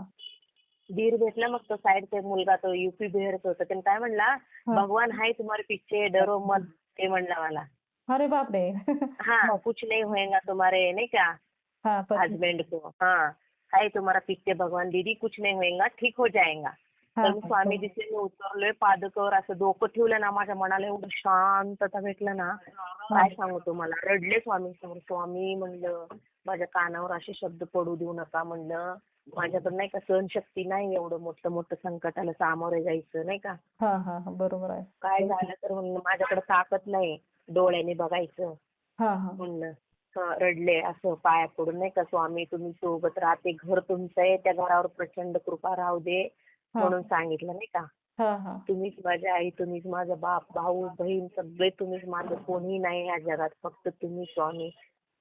धीर भेटला. मग तो साईडचा मुलगा तो युपी बिहारचा होता. त्याने काय म्हणला, भगवान हाय तुम्हारे पीछे डरो मत, ते म्हणला मला. अरे बापरे. हाँ कुछ नहीं होएगा तुम्हारे नहीं क्या हस्बैंड को. हाँ है तुम्हारा पीछे भगवान दीदी, कुछ नहीं होएगा, ठीक हो जाएगा. तर मी स्वामी दिसले, मी उतरलोय पादुकावर, असं डोकं ठेवलं ना, माझ्या मनाला एवढं शांतता भेटलं ना, काय सांगू तुम्हाला. रडले स्वामी समोर. स्वामी म्हणलं माझ्या कानावर असे शब्द पडू देऊ नका म्हणलं. माझ्याकडे नाही का सहनशक्ती नाही एवढं मोठं संकटाला सामोरे जायचं नाही का. बरोबर आहे. काय झालं तर म्हणलं माझ्याकडे ताकद नाही डोळ्याने बघायचं म्हणलं. रडले असं पाया पडून नाही का, स्वामी तुम्ही सोबत राहते, घर तुमचं आहे, त्या घरावर प्रचंड कृपा राहू दे म्हणून सांगितलं नाही का. तुम्हीच माझी आई, तुम्हीच माझा बाप, भाऊ बहीण सगळे तुम्हीच, माझं कोणी नाही या जगात, फक्त तुम्ही स्वामी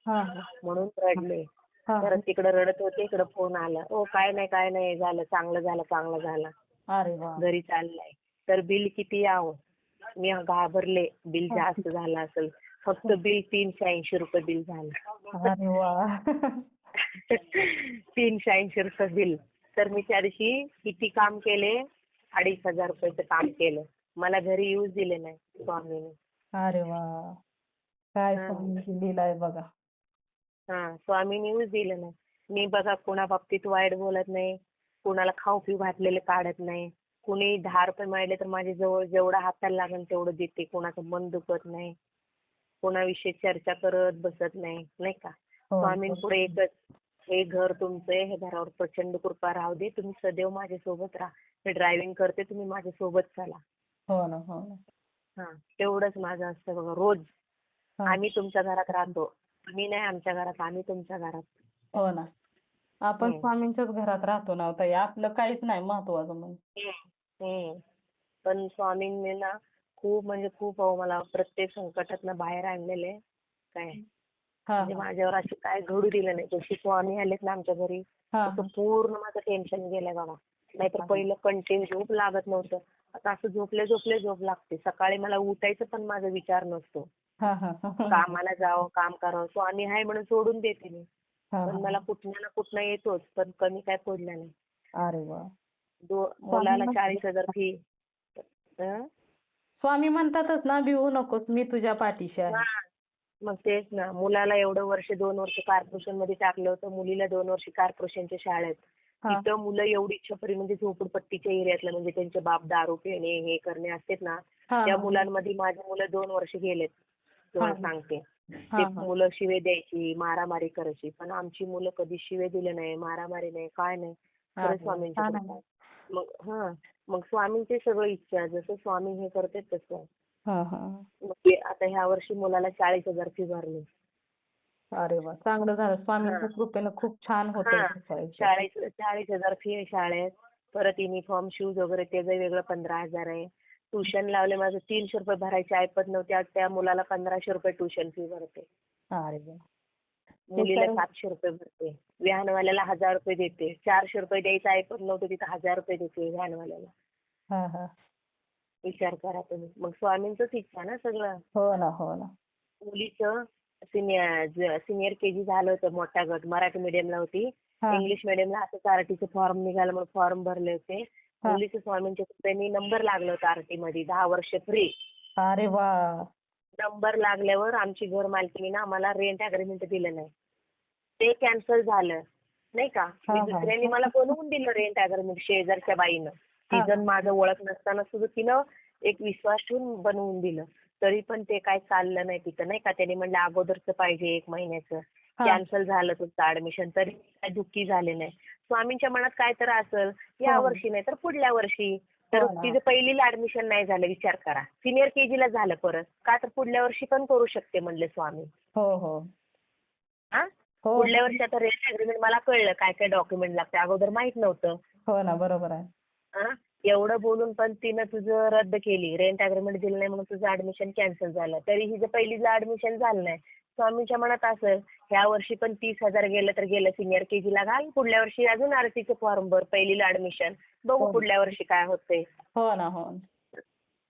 म्हणून रडले. तर तिकडे रडत होते, इकडे फोन आला. ओ काय नाही झालं, चांगलं झालं. अरे वा. घरी चाललाय. तर बिल किती यावं, मी घाबरले. बिल जास्त झालं असेल. फक्त बिल 380 रुपये बिल झालं. अरे वा. 380 रुपये बिल. तर मी त्या दिवशी किती काम केले, 2,500 रुपयाचं काम केलं. मला घरी येऊच दिले नाही स्वामीने. अरे वा, काय हा स्वामींची लीला आहे बघा. हा स्वामींनीच दिलं ना. मी बघा कोणा बाबतीत वाईट बोलत नाही, कोणाला खाऊ पिऊ घातलेलं काढत नाही, कुणी 10 रुपये मागले तर माझ्या जवळ जेवढं हाताला लागेल तेवढं देते, कोणाचं मन दुखत नाही, कोणाविषयी चर्चा करत बसत नाही, नाही का. हो ना, स्वामींपुढे एकच, हे घर तुमचं आहे, हे घरावर प्रचंड कृपा राहू दे, तुम्ही सदैव माझ्यासोबत राहा, मी ड्रायव्हिंग करते, तुम्ही माझ्यासोबत चला. हो ना, हो ना. हा तेवढंच माझं असतं बघा रोज. हा, आम्ही तुमच्या घरात राहतो, तुम्ही नाही आमच्या घरात, आम्ही तुमच्या घरात. हो ना. आपण हम्म. स्वामींच्याच घरात राहतो ना ताई, आपलं काहीच नाही महत्वाचं म्हणजे. हम्म. पण स्वामींनी ना खूप म्हणजे खूप मला प्रत्येक संकटातनं बाहेर आणलेले काय. हा म्हणजे माझ्यावर अशी काय घडू दिलं नाही. जशी स्वामी आलेत ना आमच्या घरी हा तसं पूर्ण माझं टेन्शन गेलंय बाबा. नाहीतर पहिलं कंटिन्यू झोप लागत नव्हतं. आता असं झोपले झोपले झोप लागते. सकाळी मला उठायचं पण माझा विचार नसतो. हा हा हा हा कामाला जावं, काम करावं. स्वामी आहे म्हणून सोडून देते मी. हा पण हा. मला कुठनं ना कुठनं येतोच. पण कमी काय पडलं नाही. अरे वा. मुलाला 40,000 फी. हं? स्वामी म्हणतातच ना, भिवू नकोस, मी तुझ्या पाठीशी आहे. हां. मग तेच ना. मुलाला एवढं वर्ष 2 वर्ष कॉर्पोरेशनमध्ये टाकलं होतं. मुलीला 2 वर्ष कॉर्पोरेशनच्या शाळेत. हा तिथं मुलं एवढी छपरी म्हणजे झोपडपट्टीच्या एरियातलं म्हणजे त्यांचे बाप दारू पिणे हे करणे असतात ना. हा त्या हा मुलांमध्ये माझी मुलं 2 वर्ष गेलेत. तुम्हाला हा सांगते. हा ते हा. मुलं शिवे द्यायची, मारामारी करायची. पण आमची मुलं कधी शिवे दिले नाही, मारामारी नाही, काय नाही. खरंच अरे वा, स्वामींची छान कृपा आहे. आहे. मग स्वामींची सगळं इच्छा जसं स्वामी हे करतात तसं. हा हा. मग ते आता ह्या वर्षी मुलाला 40,000 फी भरली. अरे वा, चांगलं झालं. हां. स्वामींच्या कृपेनं खूप छान होतंय हां. तुमचं आयुष्य. 40,000 फी आहे शाळेत. परत युनिफॉर्म, शूज वगैरे त्याचं वेगळं 15,000 आहे. ट्युशन लावले माझं 300 रुपये भरायची ऐपत नव्हती. आज त्या मुलाला 1,500 रुपये ट्युशन फी भरते. अरे वा. ते मुलीला तर 700 रुपये भरते. व्हॅनवाल्याला 1,000 रुपये देते. 400 रुपये द्यायचं ऐपत नव्हतं तिथं 1,000 रुपये देते व्हॅनवाल्याला. हा हा. विचार करा तुम्ही. मग स्वामींचंच इच्छा ना सगळं. हो ना, हो ना. मुलीचं सिनियर केजी झालं होतं मोठा गट. मराठी मीडियमला होती. हा इंग्लिश मीडियमला असंच आरटीचं फॉर्म निघालं म्हणून फॉर्म भरले होते. हा. मुलीचं स्वामींच्या कृपेने नंबर लागला होता आरटीमध्ये 10 वर्ष फ्री. अरे वा. नंबर लागल्यावर आमची घर मालकीणीनं आम्हाला रेंट अग्रीमेंट दिलं नाही. ते कॅन्सल झालं नाही का. हा मी हा. दुसऱ्यांनी मला बनवून दिलं रेंट अग्रीमेंट शेजारच्या बाईनं. हा तिचं माझं ओळख नसताना सुद्धा तिनं एक विश्वास ठेवून बनवून दिलं. तरी पण ते काय चाललं नाही तिथं नाही का. त्यांनी म्हणलं अगोदरचं पाहिजे 1 महिन्याचं. हा. कॅन्सल झालं तुमचं ऍडमिशन. तरी काय दुःखी झाले नाही. स्वामींच्या मनात काय तर असेल या हो. वर्षी नाही तर पुढल्या वर्षी. तर हो ना. तिचं पहिलीला ऍडमिशन नाही झालं विचार करा. सिनियर केजीला झालं परत. का तर पुढल्या वर्षी पण करू शकते म्हणले स्वामी. हो हो हा हो. पुढल्या वर्षी आता रेंट अग्रीमेंट मला कळलं काय काय डॉक्युमेंट लागते. अगोदर माहित नव्हतं. हो ना, बरोबर आहे. हा एवढं बोलून पण तिनं तुझं रद्द केली. रेंट अग्रीमेंट दिलं नाही म्हणून तुझं ऍडमिशन कॅन्सल झालं. तरी हिचं पहिलीला ऍडमिशन झालं नाही. स्वामींच्या मनात असेल ह्या वर्षी पण 30,000 गेलं तर गेलं. सिनियर केजीला घाल. पुढल्या वर्षी अजून आरटीचं फॉर्म भर. पहिलीला ऍडमिशन. बघू हो. पुढल्या वर्षी काय होतंय. हो ना, हो ना.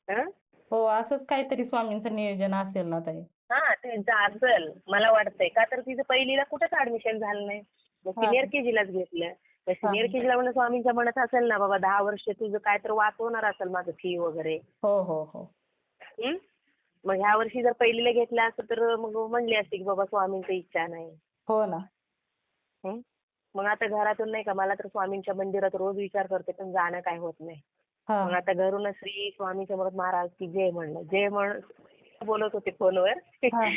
हं? हो, असंच काहीतरी स्वामींचं नियोजन असेल ना ताई. हा त्यांचं असेल मला वाटतंय. का तर तिचं पहिलीला कुठंच ऍडमिशन झालं नाही. मग हा. सिनियर केजीलाच घेतलं. तर हा. सिनियर केजीला म्हणून स्वामींच्या मनात असेल ना बाबा 10 वर्ष तुझं काय तर वाचवणार असेल माझं फी वगैरे. हो हो हो. हं? मग ह्या वर्षी जर पहिलीला घेतलं असतं तर मग म्हणली असती की बाबा स्वामींची इच्छा नाही. हो ना. हं? मग आता घरातून नाही का मला तर स्वामींच्या मंदिरात रोज विचार करते पण जाणं काय होत नाही. हा. मग आता घरूनच श्री स्वामी समर्थ महाराज की जय म्हणलं. जय म्हण बोलत होते फोनवर. हा.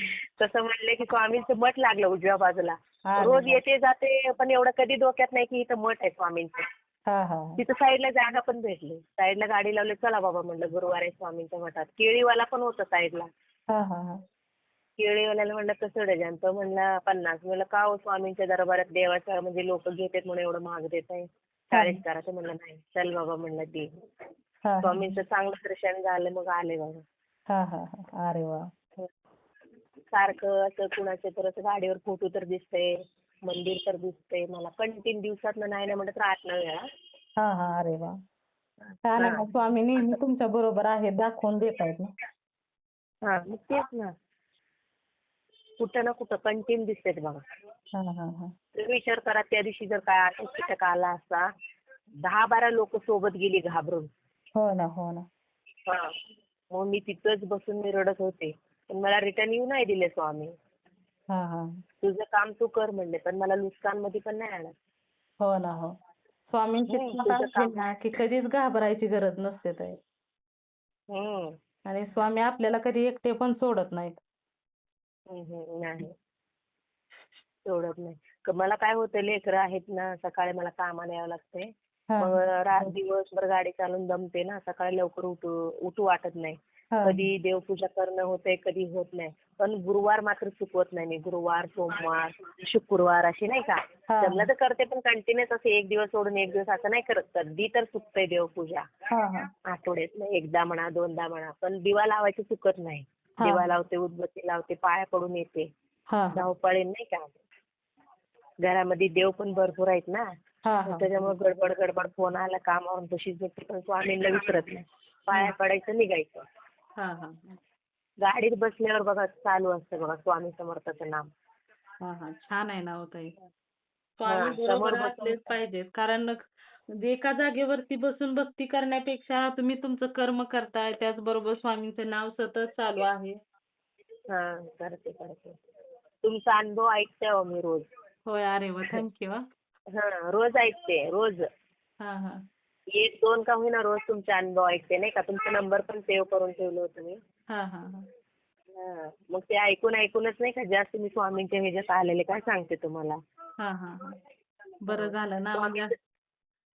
तसं म्हणले की स्वामींचं मठ लागलं उजव्या बाजूला. अरे रोज वा. येते जाते पण एवढं कधी डोक्यात नाही की इथं मठ आहे स्वामींचं. हा हा तिथं साईडला जागा पण भेटली. साईडला गाडी लावली चला बाबा म्हणलं गुरुवार आहे स्वामींच्या मठात. केळीवाला पण होता साईडला. हा हा हा. केळीवाल्याला म्हणलं कसं डझन? तो म्हणला 50. म्हणलं का हो स्वामींच्या दरबारात देवाचं म्हणजे लोक घेतात म्हणून एवढं महाग देत आहे. 40 करा. तर म्हणलं नाही. चल बाबा म्हणलं दे. हा स्वामींचं चांगलं दर्शन झालं मग आले बाबा. हा हा हा. अरे वा. सारखं असं कुणाचे तर असं गाडीवर फोटो तर दिसतंय. मंदिर तर दिसतंय मला. कंटिन्यू दिवसातनं नाही ना म्हणलं तर 8-9 वेळा. हा हा. अरे वा. छान आहे हां. ना, स्वामी नेहमी तुमच्या बरोबर आहे, दाखवून देत आहेत ना. हां मग तेच ना. कुठं ना कुठं कंटिन्यू दिसतेत बघा. हा हा हा. तुम्ही विचार करा त्या दिवशी जर काय अटक आला असता 10-12 लोक सोबत गेली घाबरून. हो ना, हो ना. हां. मग मी तिथंच बसून मी रडत होते. पण मला रिटर्न येऊ नाही दिले स्वामी. हा हा. तुझं काम तू कर म्हणले, पण मला नुकसानमध्ये पण नाही आणत. हो ना हो. स्वामींची साथ तुझं असली काम. ना की कधीच घाबरायची गरज नसते ताई. हम्म. आणि स्वामी आपल्याला कधी एकटे पण सोडत नाहीत. नाही सोडत नाही. मला काय होतं, लेकरं आहेत ना, सकाळी मला कामाला यावं लागतंय. हा मग दिवसभर गाडी चालवून दमते ना, सकाळी लवकर उठू वाटत नाही. हा. कधी देवपूजा करणं होतंय, कधी होत नाही. पण गुरुवार मात्र चुकवत नाही मी. गुरुवार, सोमवार, शुक्रवार अशी नाही का. हा. जमलं तर करते, पण कंटिन्यूअस असं एक दिवस सोडून एक दिवस असं नाही करत. कधी तर चुकतंय देवपूजा. हा हा. आठवड्यातनं एकदा म्हणा, दोनदा म्हणा. पण दिवा लावायची चुकत नाही. हा. दिवा लावते, उदबत्ती लावते, पाया पडून येते. हा हा. धावपळीने नाही का. घरामध्ये देव पण भरपूर आहेत ना. हा हा. त्याच्यामुळे गडबड फोन आला कामावरून तशीच निघते, पण स्वामींना विसरत नाही. पाया पडायचं, निघायचं. हा हा. गाडीत बसल्यावर बघा चालू असतं बघा स्वामी समर्थाचं नाम. हा हा. छान आहे ना हो ताई. हा, स्वामी समोर बरोबर बसून. असलेच पाहिजेत. कारण एका जागेवरती बसून भक्ती करण्यापेक्षा तुम्ही तुमचं कर्म करताय, त्याचबरोबर स्वामींचं नाव सतत चालू आहे. हा, करते. तुमचा अनुभव ऐकते हो मी रोज. होय. अरे वा, थँक्यू. हा, रोज ऐकते, रोज. हा हा. एक दोन का होईना रोज तुमचे अनुभव ऐकते नाही का. तुमचा नंबर पण सेव्ह करून ठेवलं होतं मी. हा हा हा. हा, मग ते ऐकूनच नाही का जास्त मी स्वामींच्या ह्याच्यात आलेले, काय सांगते तुम्हाला. हा हा हा. बरं झालं ना. म्हणजे स्वामींचं.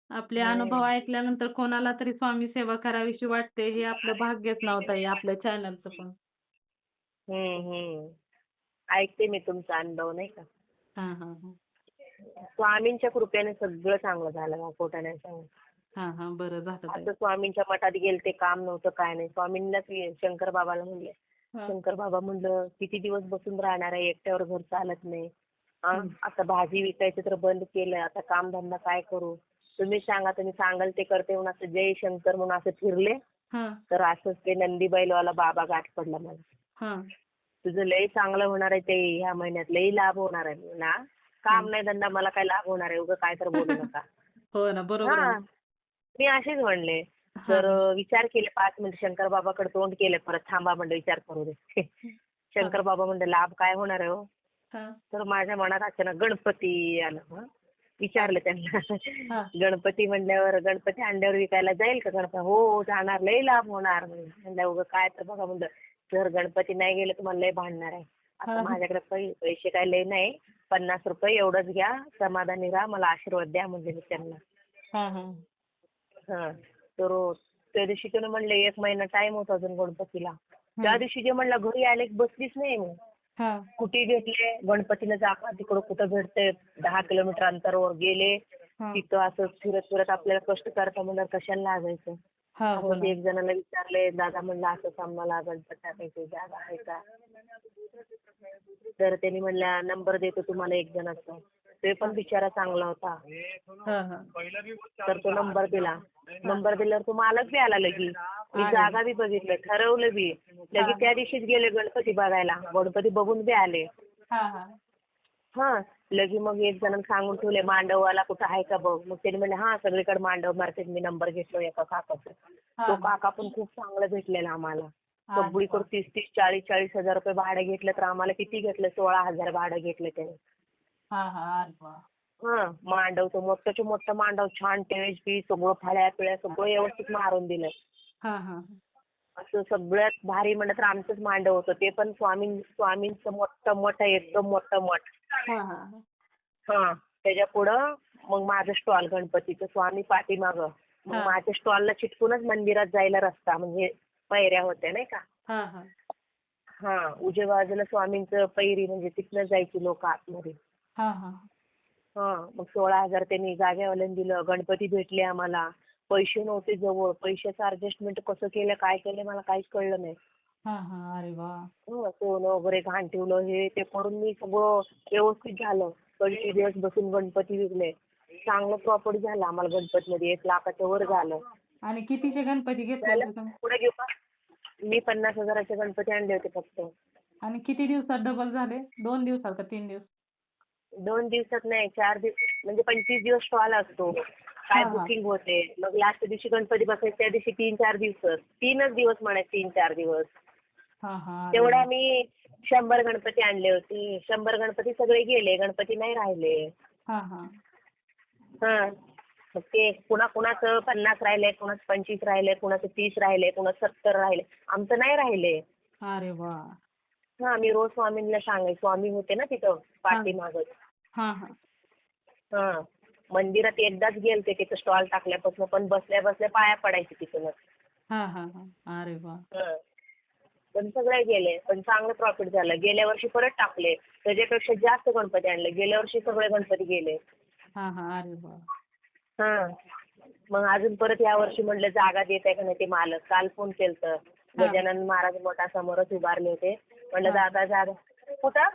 आपले अनुभव ऐकल्यानंतर कोणाला तरी स्वामी सेवा करावीशी वाटते, हे आपलं भाग्यच नव्हतं आपल्या चॅनलचं पण. हम्म. ऐकते मी तुमचा अनुभव नाही का. हा हा हा. स्वामींच्या कृपेने सगळं चांगलं झालं बा, खोटं नाही सांगत. हा हा. बरं झालं ताई. असं स्वामींच्या मठात गेलते, काम नव्हतं काय नाही. स्वामींनाच शंकर बाबाला म्हणले. हा. शंकर बाबा म्हणलं किती दिवस बसून राहणार आहे, एकट्यावर घर चालत नाही. आता भाजी विकायचं तर बंद केलं, आता कामधंदा काय करू, तुम्ही सांगा. तुम्ही सांगाल ते करते म्हणून असं जय शंकर म्हणून असं फिरले, हा तर असंच ते नंदी बैलवाला बाबा गाठ पडला मला. हा. तुझं लय चांगलं होणार आहे ते, ह्या महिन्यात लय लाभ होणार आहे ना. काम नाही धंदा, मला काय लाभ होणार आहे, उगाच काय तर बोलू नका. हो ना, बरोबर हा, आहे. मी असेच म्हणले. तर विचार केले 5 मिनिट, शंकर बाबाकडे तोंड केले, परत थांबा म्हणलं विचार करू दे. शंकर बाबा म्हणले लाभ काय होणार आहे हो. हा. तर माझ्या मनात अचानक गणपती आलं. विचारलं त्यांना, गणपती म्हणल्यावर गणपती अंड्यावर विकायला जाईल का गणपती. हो जाणार, लय लाभ होणार. म्हणलं उगं काय तर बघा म्हणलं, जर गणपती नाही गेले तर मला लय भांडणार आहे. आता माझ्याकडे पैसे काय लय नाही, 50 रुपये एवढंच घ्या, समाधानी राहा, मला आशीर्वाद द्या म्हणले मी त्यांना. हा हा. हा, तर त्या दिवशी त्यानं म्हणले 1 महिना टाइम होता अजून गणपतीला. त्या दिवशी जे म्हणलं घरी आले की बसलीच नाही मी. हा. कुठे भेटले, गणपतीला जागा तिकडं कुठं भेटते, 10 किलोमीटर अंतरावर गेले. तिथं असं फिरत आपल्याला कष्ट करता म्हणलं कशाला लागायचं. असं एक जणाला विचारले, दादा म्हणलं असं आम्हाला गणपती जागा आहे का. तर त्यांनी म्हणल्या नंबर देतो तुम्हाला एक जणाचा. ते पण बिचारा चांगला होता. तर तो नंबर दिला. नंबर दिल्यावर तो मालक बी आला लगी. मी जागा बी बघितलं, ठरवलं बी. लगी त्या दिवशीच गेले गणपती बघायला. गणपती बघून बी आले. हा, लगी मग एक जणांना सांगून ठेवले मांडववाला कुठं आहे का बघ. मग त्यांनी म्हणले हा सगळीकडे मांडव मार्केट. मी नंबर घेतलो एका काकाचा. तो काका पण खूप चांगला भेटलेला आम्हाला. सगळीकडे 30-30, 40-40 हजार रुपये भाडं घेतलं, तर आम्हाला किती घेतलं, 16,000 भाडं घेतलं त्याने. हा, मांडवचं मोठंच्या मोठं मांडव, छान टेरेस बी, सगळं फळ्या पिळ्या सगळं व्यवस्थित मारून दिलं. असं सगळ्यात भारी म्हणलं तर आमचंच मांडव होतं. ते पण स्वामींचं मोठं मठ आहे, एकदम मोठं मठ. हा, त्याच्या पुढं मग माझं स्टॉल गणपतीचं, स्वामी पाठीमागं. मग माझ्या स्टॉलला चिटकूनच मंदिरात जायला रस्ता, म्हणजे पायऱ्या होत्या नाही का. हा, उजव्या बाजूला स्वामींचं पैरी, म्हणजे तिथनं जायची लोक आतमध्ये. हा, मग 16,000 त्यांनी जागेवाल्याने दिलं. गणपती भेटले आम्हाला. पैसे नव्हते जवळ. पैशाचं ऍडजस्टमेंट कसं केलं, काय केलं मला काहीच कळलं नाही. अरे वा. सोनं वगैरे घाण ठेवलं, हे ते करून मी सगळं व्यवस्थित झालं. 25 दिवस बसून गणपती विकले. चांगलं प्रॉफिट झालं आम्हाला गणपतीमध्ये. 1 लाखाच्या वर झालं. आणि कितीचे गणपती घेतले तुम्ही? पुढे घेऊ का? मी 50,000चे गणपती आणले होते फक्त. आणि किती दिवसात डबल झाले? 2 दिवसात का 3 दिवस? 2 दिवसात नाही, 4 दिवस, म्हणजे 25 दिवस स्टॉल असतो. काय हा, हा. बुकिंग होते. मग लास्ट दिवशी गणपती बसायचे त्या दिवशी 3-4 दिवस 3च दिवस म्हणायचे 3-4 दिवस. हा, हा. अरे तेवढे वा. आम्ही 100 गणपती आणले होते. 100 गणपती सगळे गेले. गणपती नाही राहिले. हा, हा. हां. मग ते कुणाचं 50 राहिले, कुणाचं 25 राहिले, कुणाचं 30 राहिले, कुणाचं 70 राहिले. आमचं नाही राहिले. अरे वा. हां, मी रोज स्वामींना सांगायचे. स्वामी होते ना तिथं हा, पाठीमागच. हा, हा. हां. मंदिरात एकदाच गेलते तिथं स्टॉल टाकल्यापासून, पण बसल्या बसल्या पाया पडायचे तिथूनच. हा, हा, हा. अरे वा. हां. पण सगळे गेले. पण चांगलं प्रॉफिट झालं. गेल्या वर्षी परत टाकले. त्याच्यापेक्षा जास्त गणपती आणले. गेल्या वर्षी सगळे गणपती गेले. हा, हा. अरे वा. हां. मग अजून परत यावर्षी म्हणलं जागा देत आहे का नाही ते मालक. काल फोन केलतं. हा. गजानन महाराज मठासमोरच उभारले होते. म्हणलं हा. दादा जागा कुठं?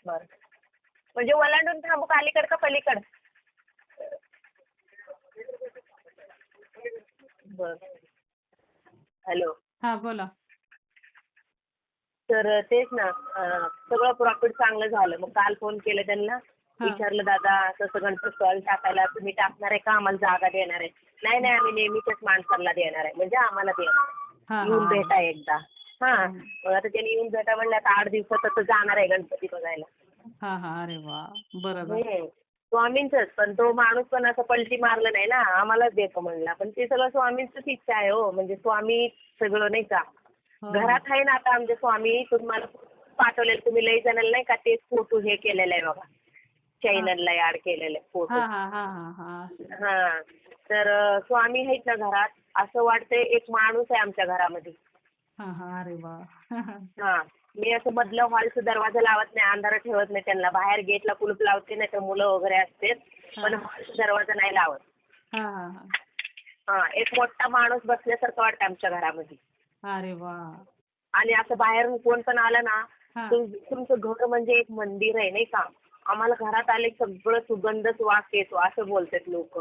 बरं. म्हणजे ओलांडून थांबू का अलीकड का पलीकड? बरं. हॅलो. हा, बोला. तर तेच ना सगळं प्रॉफिट चांगलं झालं. मग काल फोन केलं त्यांना. हा. विचारलं दादा तसं गणपती स्टॉल टाकायला तुम्ही टाकणार आहे का आम्हाला जागा देणार आहे? नाही नाही आम्ही नेहमीच्याच माणसाला देणार आहे. म्हणजे आम्हाला देणार आहे. हा, येऊन हा. भेटा एकदा. हां. हम्म. मग आता त्यांनी येऊन भेटा म्हणलं आता 8 दिवसात आता जाणार आहे गणपती बघायला. हा, हा. अरे वा. बरोबर. स्वामींचंच. पण तो माणूस पण असं पलटी मारलं नाही ना. आम्हालाच देतो म्हणला. पण ते सगळं स्वामींचंच इच्छा आहे हो. म्हणजे स्वामी सगळं नाही का. हो. घरात आहे ना आता आमचे स्वामी तुम्हाला पाठवलेले तुम्ही लई जणांना नाही का तेच फोटो हे केलेलं आहे बघा. चॅनलला ऍड केलेले फोटो. हा, हा, हा, हा, हा. हां. तर स्वामी आहेत ना घरात. असं वाटतंय एक माणूस आहे आमच्या घरामध्ये. हा, हा. अरे वा. हां. मी असं मधलं हॉलचा दरवाजा लावत नाही. अंधारात ठेवत नाही त्यांना. बाहेर गेटला कुलूप लावते नाही तर मुलं वगैरे असतात. पण हॉलचा दरवाजा नाही लावत. हा, हा, हा. हां. एक मोठा माणूस बसल्यासारखं वाटतं आमच्या घरामध्ये. अरे वा. आणि असं बाहेरून कोण पण आलं ना हा. तुमचं घर म्हणजे एक मंदिर आहे नाही का. आम्हाला घरात आले सगळं सुगंधच वास येतो असं बोलतात लोक.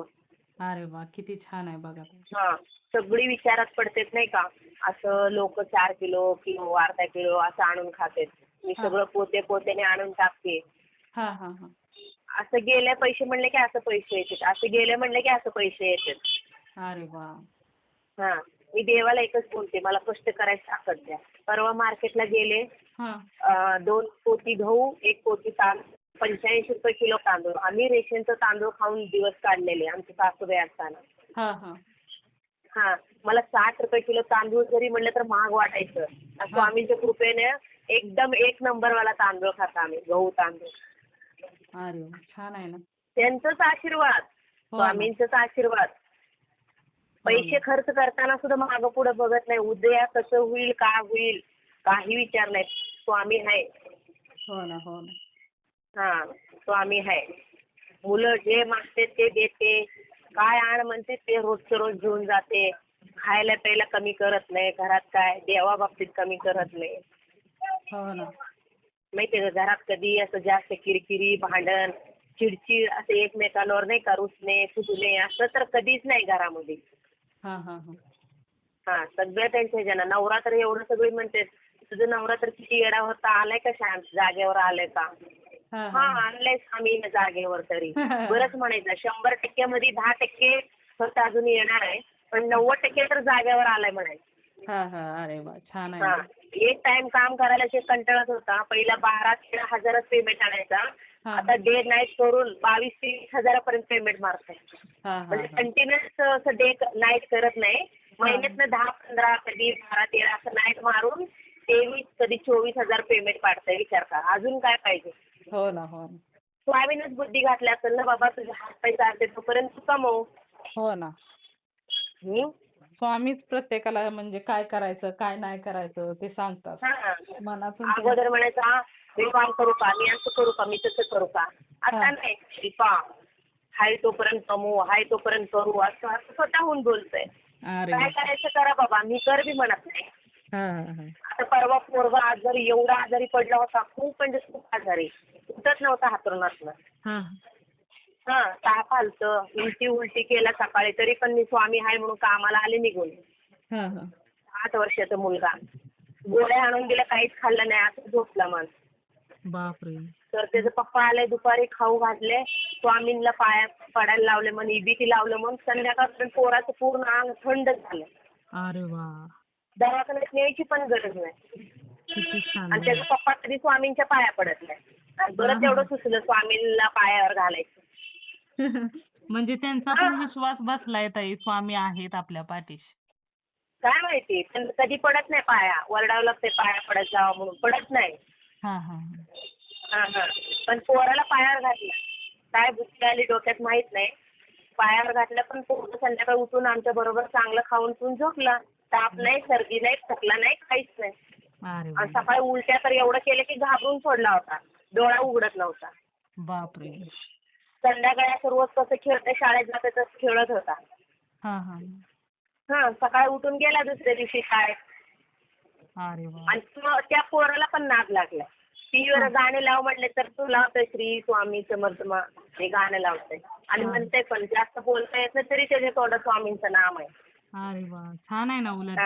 अरे वा. किती छान आहे बघा ते. हां. सगळी विचारात पडतात नाही का. असं लोक 4 किलो किलो अर्धा किलो असं आणून खातात. मी हा. सगळं पोत्याने आणून टाकते. हा, हा, हा. असं गेले पैसे म्हणले की असं पैसे येतात. असं गेले म्हणले की असं पैसे येतात. अरे वा. हां. मी देवाला एकच बोलते मला कष्ट करायची ताकद द्या. परवा मार्केटला गेले. हा. 2 पोती गहू 1 पोती तांदूळ 85 रुपये किलो तांदूळ. आम्ही रेशनचं तांदूळ खाऊन दिवस काढलेले आमचे सासूबाई असताना. हा, हा. हां. मला 60 रुपये किलो तांदूळ जरी म्हणलं तर महाग वाटायचं. स्वामींच्या कृपेने एकदम 1 नंबरवाला तांदूळ खाता आम्ही गहू तांदूळ. अरे वा. छान आहे ना. त्यांचाच आशीर्वाद. हो ना. स्वामींचाच आशीर्वाद. पैसे खर्च करताना सुद्धा मागं पुढं बघत नाही. उद्या कसं होईल काय होईल काही विचार नाही. स्वामी आहे. हो ना. हो ना. हां. स्वामी आहे. मुलं जे मागते ते देते. काय आण म्हणते ते रोजचं रोज घेऊन जाते. खायला प्यायला कमी करत नाही. घरात काय देवाबाबतीत कमी करत नाही. हो ना. माहिती आहे का घरात कधी असं जास्त किरकिरी भांडण चिडचिड असं एकमेकांवर नाही का रुसणे फुटणे असं तर कधीच नाही घरामध्ये. हा, हा, हा. हां. सगळं त्यांच्या ह्याच्यानं. नवरा तर एवढं सगळी म्हणते तुझं नवरा तर किती येडा होता आलाय का शांत जागेवर आलाय का. हा, हां. हा. आणलंय स्वामीनं जागेवर तरी. बरंच म्हणायचं 100% मध्ये 10% फक्त अजून येणार आहे. पण 90% तर जागेवर आलाय म्हणायचं. हा, हा. अरे वा. छान आहे हां. ना. एक टाइम काम करायला जे कंटाळत होता. पहिला 12-13 हजारच पेमेंट आणायचा. हा. आता डे नाईट करून 22-23 हजारापर्यंत पेमेंट मारताय. हा, हा, म्हणजे हा. कंटिन्युअस असं डे नाईट करत नाही. महिन्यातनं 10-15 कधी 12-13 असं नाईट मारून 23 कधी 24,000 पेमेंट पाडताय विचार करा. अजून काय पाहिजे. हो ना. हो ना. स्वामीनच बुद्धी घातली असेल ना बाबा तुझे हातपाय चालते तोपर्यंत तू कमव. हो ना. स्वामीच प्रत्येकाला म्हणजे काय करायचं काय नाही करायचं ते सांगतात. हां. मनातून अगोदर म्हणायचा मी काम करू का मी असं करू का मी तसं करू का. आता नाही शिल्पा हाय तोपर्यंत कमवू हाय तोपर्यंत करू असं असं स्वतःहून बोलतोय. अरे काय करायचं करा बाबा मी कर बी म्हणत नाही. हा, हा. आता परवा पोरगा आजारी एवढा आजारी पडला होता खूप म्हणजे खूप आजारी उठत नव्हता हातरुणातनं. हा. हां. ताप आलतं उलटी केला सकाळी तरी पण मी स्वामी आहे म्हणून कामाला आले निघून. हा, हा. 8 वर्षाचा मुलगा. गोळ्या आणून दिल्या काहीच खाल्लं नाही असं झोपला माणूस. बापरे. तर त्याचे पप्पा आले दुपारी, खाऊ घातले, स्वामींना पाया पडायला लावले, मग निबिती लावलं. मग संध्याकाळपर्यंत पोराचं पूर्ण अंग थंड झालं. अरे वा, दवाखान्यात न्यायची पण गरज नाही. किती छान. आणि त्याचा पप्पा कधी स्वामींच्या पाया पडत नाही. आणि बरं तेवढं सुचलं स्वामींना पायावर घालायचं. म्हणजे त्यांचा पण विश्वास बसलाय ताई, स्वामी आहेत आपल्या पाठीशी. काय माहिती, पण कधी पडत नाही पाया. वरडावं लागते पाया पडत जावं म्हणून, पडत नाही. हा हा हा. पण पोराला पायावर घातलं. काय बुद्धी आली डोक्यात माहित नाही. पायावर घातलं, पण पोरं संध्याकाळी उठून आमच्या बरोबर चांगलं खाऊन पिऊन झोपला. ताप नाही, सर्दी नाही, खोकला नाही, काहीच नाही. अरे आणि सकाळी उलट्या तर एवढं केलं की घाबरून सोडला होता. डोळा उघडत नव्हता. बापरे. संध्याकाळी असं रोज कसं खेळतं, शाळेत जातं तसं खेळत होता. हा हा. सकाळी उठून गेला दुसऱ्या दिवशी शाळेत. अरे वा. आणि मग त्या पोराला पण नाद लागला. टीव्हीवर गाणे लाव म्हटले तर तू लावतोय श्री स्वामी समर्थ हे गाणं लावतोय. आणि म्हणते पण जास्त बोलता येत नाही तरी त्याच्या तोंडात स्वामींचं नाम आहे. अरे वा, छान आहे ना उलट.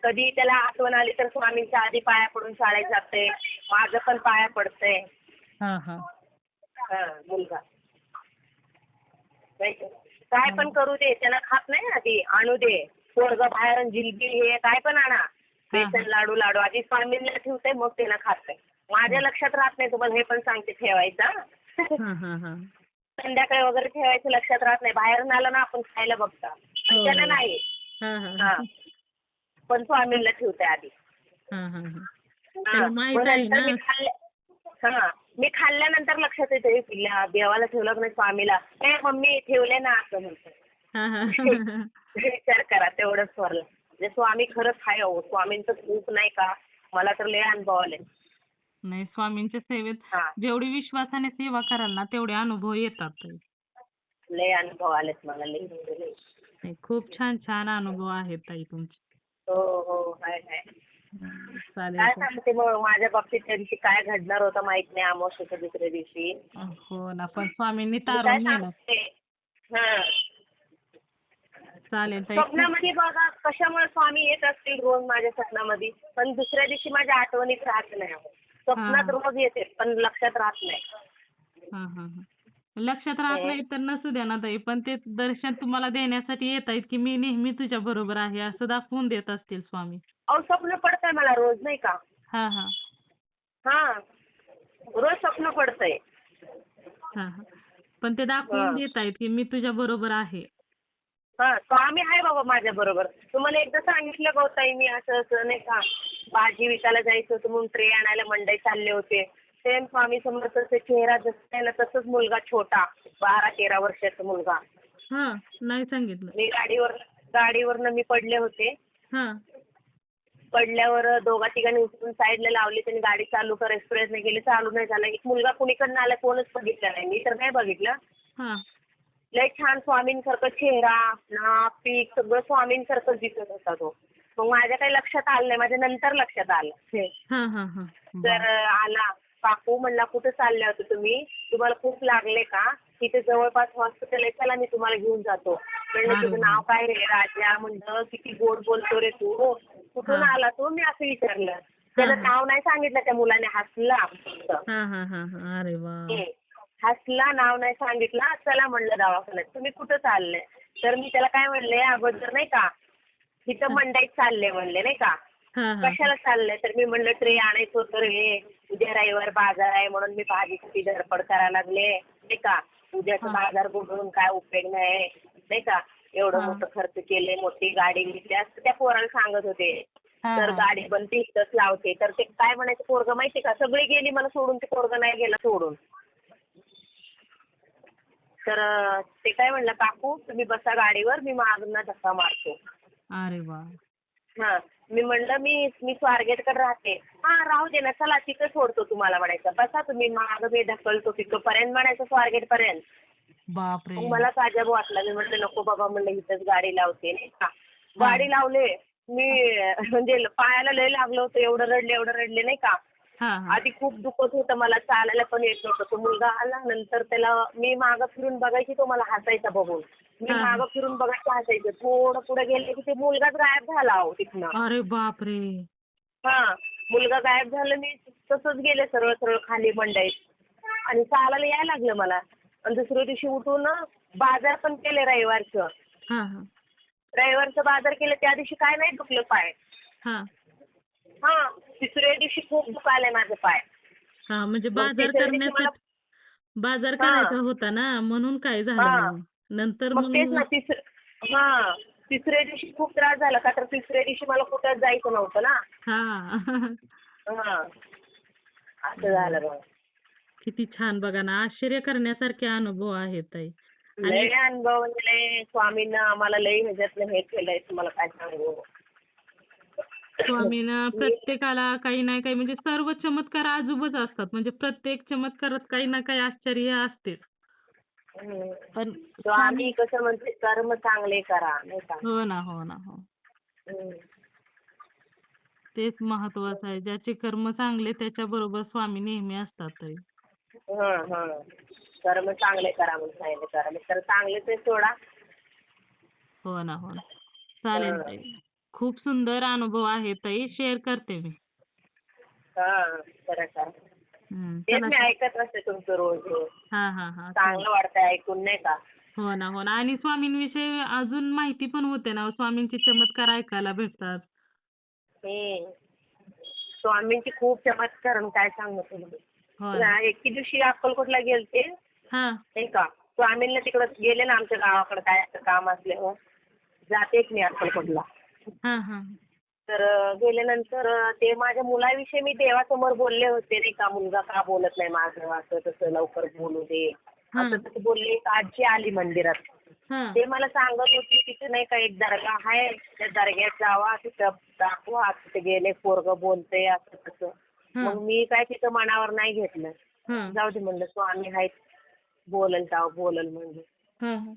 कधी त्याला आठवण आली तर स्वामींच्या आधी पाया पडून शाळेत जाते. माझं पण पाया पडतंय. मुलगा काय पण करू दे, त्याला खात नाही आधी, आणू दे. पोरगं बाहेर जिलबी हे काय पण आणा, बेसन लाडू आधी स्वामींना ठेवते, मग त्याला खात नाही. माझ्या लक्षात राहत नाही, तुम्हाला हे पण सांगते ठेवायचं. संध्याकाळी वगैरे ठेवायचं लक्षात राहत नाही. बाहेरून आलं ना आपण खायला बघता, पण त्याला नाही. पण स्वामींना ठेवते आधी. मी खाल्ल्यानंतर लक्षात येते, पिल्ल्या देवाला ठेवलं नाही स्वामीला, मम्मी ठेवले ना असं म्हणतो. विचार करा तेवढंच स्वरलं. म्हणजे स्वामी खरंच आहे. हो, स्वामींचं खूप नाही का, मला तर लय अनुभव आले. नाही, स्वामींच्या सेवेत जेवढी विश्वासाने सेवा कराल ना तेवढे अनुभव येतात. लय अनुभव आलेत मला, लय. खूप छान छान अनुभव आहेत ताई तुमचे. हो. चालेल. काय सांगते मग माझ्या बाबतीत त्या दिवशी काय घडणार होतं माहित नाही. अमावस्येच्या दुसऱ्या दिवशी. हो ना, पण स्वामींनी तारून नेलं. चालेल ताई. स्वप्नामध्ये बघा कशामुळे स्वामी येत असतील रोज माझ्या स्वप्नामध्ये, पण दुसऱ्या दिवशी माझ्या आठवणीत राहत नाही. स्वप्नात रोज येते पण लक्षात राहत नाही. लक्षात राहत नाही तर नसू द्या ना ताई, पण ते दर्शन तुम्हाला देण्यासाठी येत आहेत की मी नेहमी तुझ्या बरोबर आहे असं दाखवून देत असतील स्वामी. स्वप्न पडतंय मला रोज नाही का. रोज स्वप्न पडतंय. पण ते दाखवून देत आहेत की मी तुझ्या बरोबर आहे. स्वामी आहे बाबा माझ्या बरोबर. तुम्हाला एकदा सांगितलं गौताई, मी असं नाही का भाजी विकायला जायचं होतं म्हणून ट्रे आणायला मंडई चालले होते. सेम स्वामी समर्थांचा चेहरा जसं आहे ना तसंच मुलगा छोटा 12-13 वर्षाचा मुलगा. नाही सांगितलं. मी गाडीवरनं मी पडले होते. पडल्यावर दोघा तिघांनी उचलून साईडला लावली. त्यांनी गाडी चालू कर एक्सप्रेसने गेली, चालू नाही झालं. एक मुलगा कुणीकडनं आला कोणच बघितलं नाही, मी तर नाही बघितलं. लय छान स्वामींसारखं चेहरा, नाक, पीक सगळं स्वामींसारखंच दिसत होता तो. मग माझ्या काही लक्षात आलं नाही, माझ्या नंतर लक्षात आलं. तर आला काकू, म्हणला कुठे चालले होते तुम्ही, तुम्हाला खूप लागले का, तिथे जवळपास हॉस्पिटल आहे, चला मी तुम्हाला घेऊन जातो. म्हणलं तुझं नाव काय रे राजा, म्हणलं किती गोड बोलतो रे तू, कुठून आला तू, मी असं विचारलं. त्यानं नाव नाही सांगितलं, त्या मुलाने हसला. अरे वा. हसला, नाव नाही सांगितलं. चला म्हणलं दवाखान्यात. तुम्ही कुठं चालले, तर मी त्याला काय म्हणले अगोदर नाही का तिथं मंडईत चालले म्हणले नाही का. कशाला चाललंय, तर मी म्हणलं ट्रे आणायचं होतं रे, उद्या रविवार बाजार आहे म्हणून मी भाजीची धडपड करायला लागले नाही का. उद्याचा बाजार बुडवून काय उपयोग नाही का, एवढं मोठं खर्च केले, मोठी गाडी घेतली असं त्या पोराला सांगत होते. तर गाडी पण ती इथंच लावते. तर ते काय म्हणायचं पोरगं माहिती का, सगळी गेली मला सोडून, ते पोरगं नाही गेला सोडून. तर ते काय म्हणलं, काकू तुम्ही बसा गाडीवर, मी मागून धक्का मारतो. अरे वा. मी म्हणलं मी स्वारगेटकडे राहते. राहू दे ना, चला तिथं सोडतो तुम्हाला म्हणायचं, बसा तुम्ही, मागं मी ढकलतो तिथपर्यंत म्हणायचं स्वारगेट पर्यंत. बापरे. मला ताजब वाटलं. मी म्हटलं नको बाबा, म्हणलं इथंच गाडी लावते नाही का. गाडी लावले मी, म्हणजे पायाला लय लागलं होतं, एवढं रडले नाही का. आधी खूप दुखत होतं मला, चालायला पण येत नव्हतं. तो मुलगा आला नंतर, त्याला मी मागं फिरून बघायची, तो मला हसायचा बघून. मी मागं फिरून बघायचं, हसायचं. थोडं पुढे गेले की ते मुलगाच गायब झाला तिथनं. अरे बापरे. मुलगा गायब झाला, मी तसंच गेले सरळ सरळ खाली मंडईत आणि चालायला यायला लागलं मला. आणि दुसऱ्या दिवशी उठून ना बाजार पण केले रविवारचं. हा हा रविवारचं बाजार केलं त्या दिवशी काय नाही दुखलं पाय. हा हा तिसऱ्या दिवशी खूप दुखायलंय माझं पाय. हा म्हणजे मग बाजार तिसऱ्या दिवशी करण्यासाठी बाजार हा. करायचा होता ना, म्हणून काय झालं हा. मग? नंतर मग तेच मग ना तिसऱ्या दिवशी खूप त्रास झाला का तर तिसऱ्या दिवशी मला कुठं जायचं नव्हतं ना. हा हा असं झालं बघ. किती छान बघा ना, आश्चर्य करण्यासारखे अनुभव आहेत ताई. लय अनुभव म्हणजे लय स्वामींना आम्हाला लय ह्याच्यातलं हे केलंय तुम्हाला काय सांगू. स्वामीनं प्रत्येकाला काही ना काही म्हणजे सर्व चमत्कार आजूबच असतात. म्हणजे प्रत्येक चमत्कारात काही ना काही आश्चर्य असतेच. पण तो आम्ही कसं म्हणते कर्म चांगले करा नाही का. हो ना, हो ना, हो. हम्म. तेच महत्वाचं आहे. ज्याचे कर्म चांगले त्याच्याबरोबर स्वामी नेहमी असतात ताई. कर्म चांगले करा म्हणून सांगितलं. कर्म तर चांगलेच आहे सोडा. हो ना, हो ना. चालेल ताई. खूप सुंदर अनुभव आहे ताई. शेअर करते मी. खरं खरं. तेच चला. मी ऐकत असते तुमचं रोज रोज. हां, हां, हां. चांगलं वाटतंय ऐकून नाही का. हो ना, हो ना. आणि स्वामींविषयी अजून माहिती पण होते ना. स्वामींचे चमत्कार ऐकायला भेटतात. स्वामींची खूप चमत्कार आणि काय सांगू तुम्ही. हो ना. एके दिवशी अक्कलकोटला गेलते हां. नाही का. स्वामींना तिकडं गेले ना आमच्या गावाकडे काय असं काम असल्यावर जातेच मी अक्कलकोटला. हां, हां. तर गेल्यानंतर ते माझ्या मुलाविषयी मी देवासमोर बोलले होते नाही का. मुलगा का बोलत नाही माझं असं तसं लवकर बोलू दे असं तसं बोलले. एक आजी आली मंदिरात. हां. ते मला सांगत होती तिथे नाही का एक दर्गा आहे त्या दर्ग्यात जावा तिथं दाखवा तिथे गेले पोरगं बोलते असं तसं. मग मी काय तिथं मनावर नाही घेतलं. हां. जाऊ दे म्हणलं स्वामी आहेत बोलल जाव बोलल म्हणलं. हां, हां.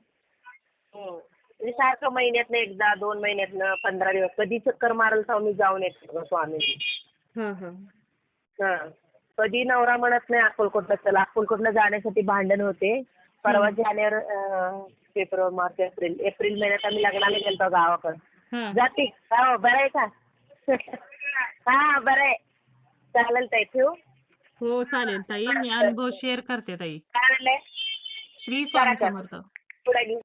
म्हणजे सारखं महिन्यातनं एकदा 2 महिन्यातनं 15 दिवस कधी चक्कर मारल तर मी जाऊन येतो स्वामी. हां, हां. कधी नवरा म्हणत नाही अक्कलकोटला चला. अक्कलकोटला जाण्यासाठी भांडण होते. परवा जानेवारी फेब्रुवारी मार्च एप्रिल महिन्यात आम्ही लग्नाला गेलतो गावाकडं. हां. जाते हो बरं आहे का. हा बरं आहे. चालेल ताई ठेवू. हो चालेल ताई. मी अनुभव शेअर करते ताई. काय म्हणले श्री स्वामी समर्थ. पुढे घेऊ.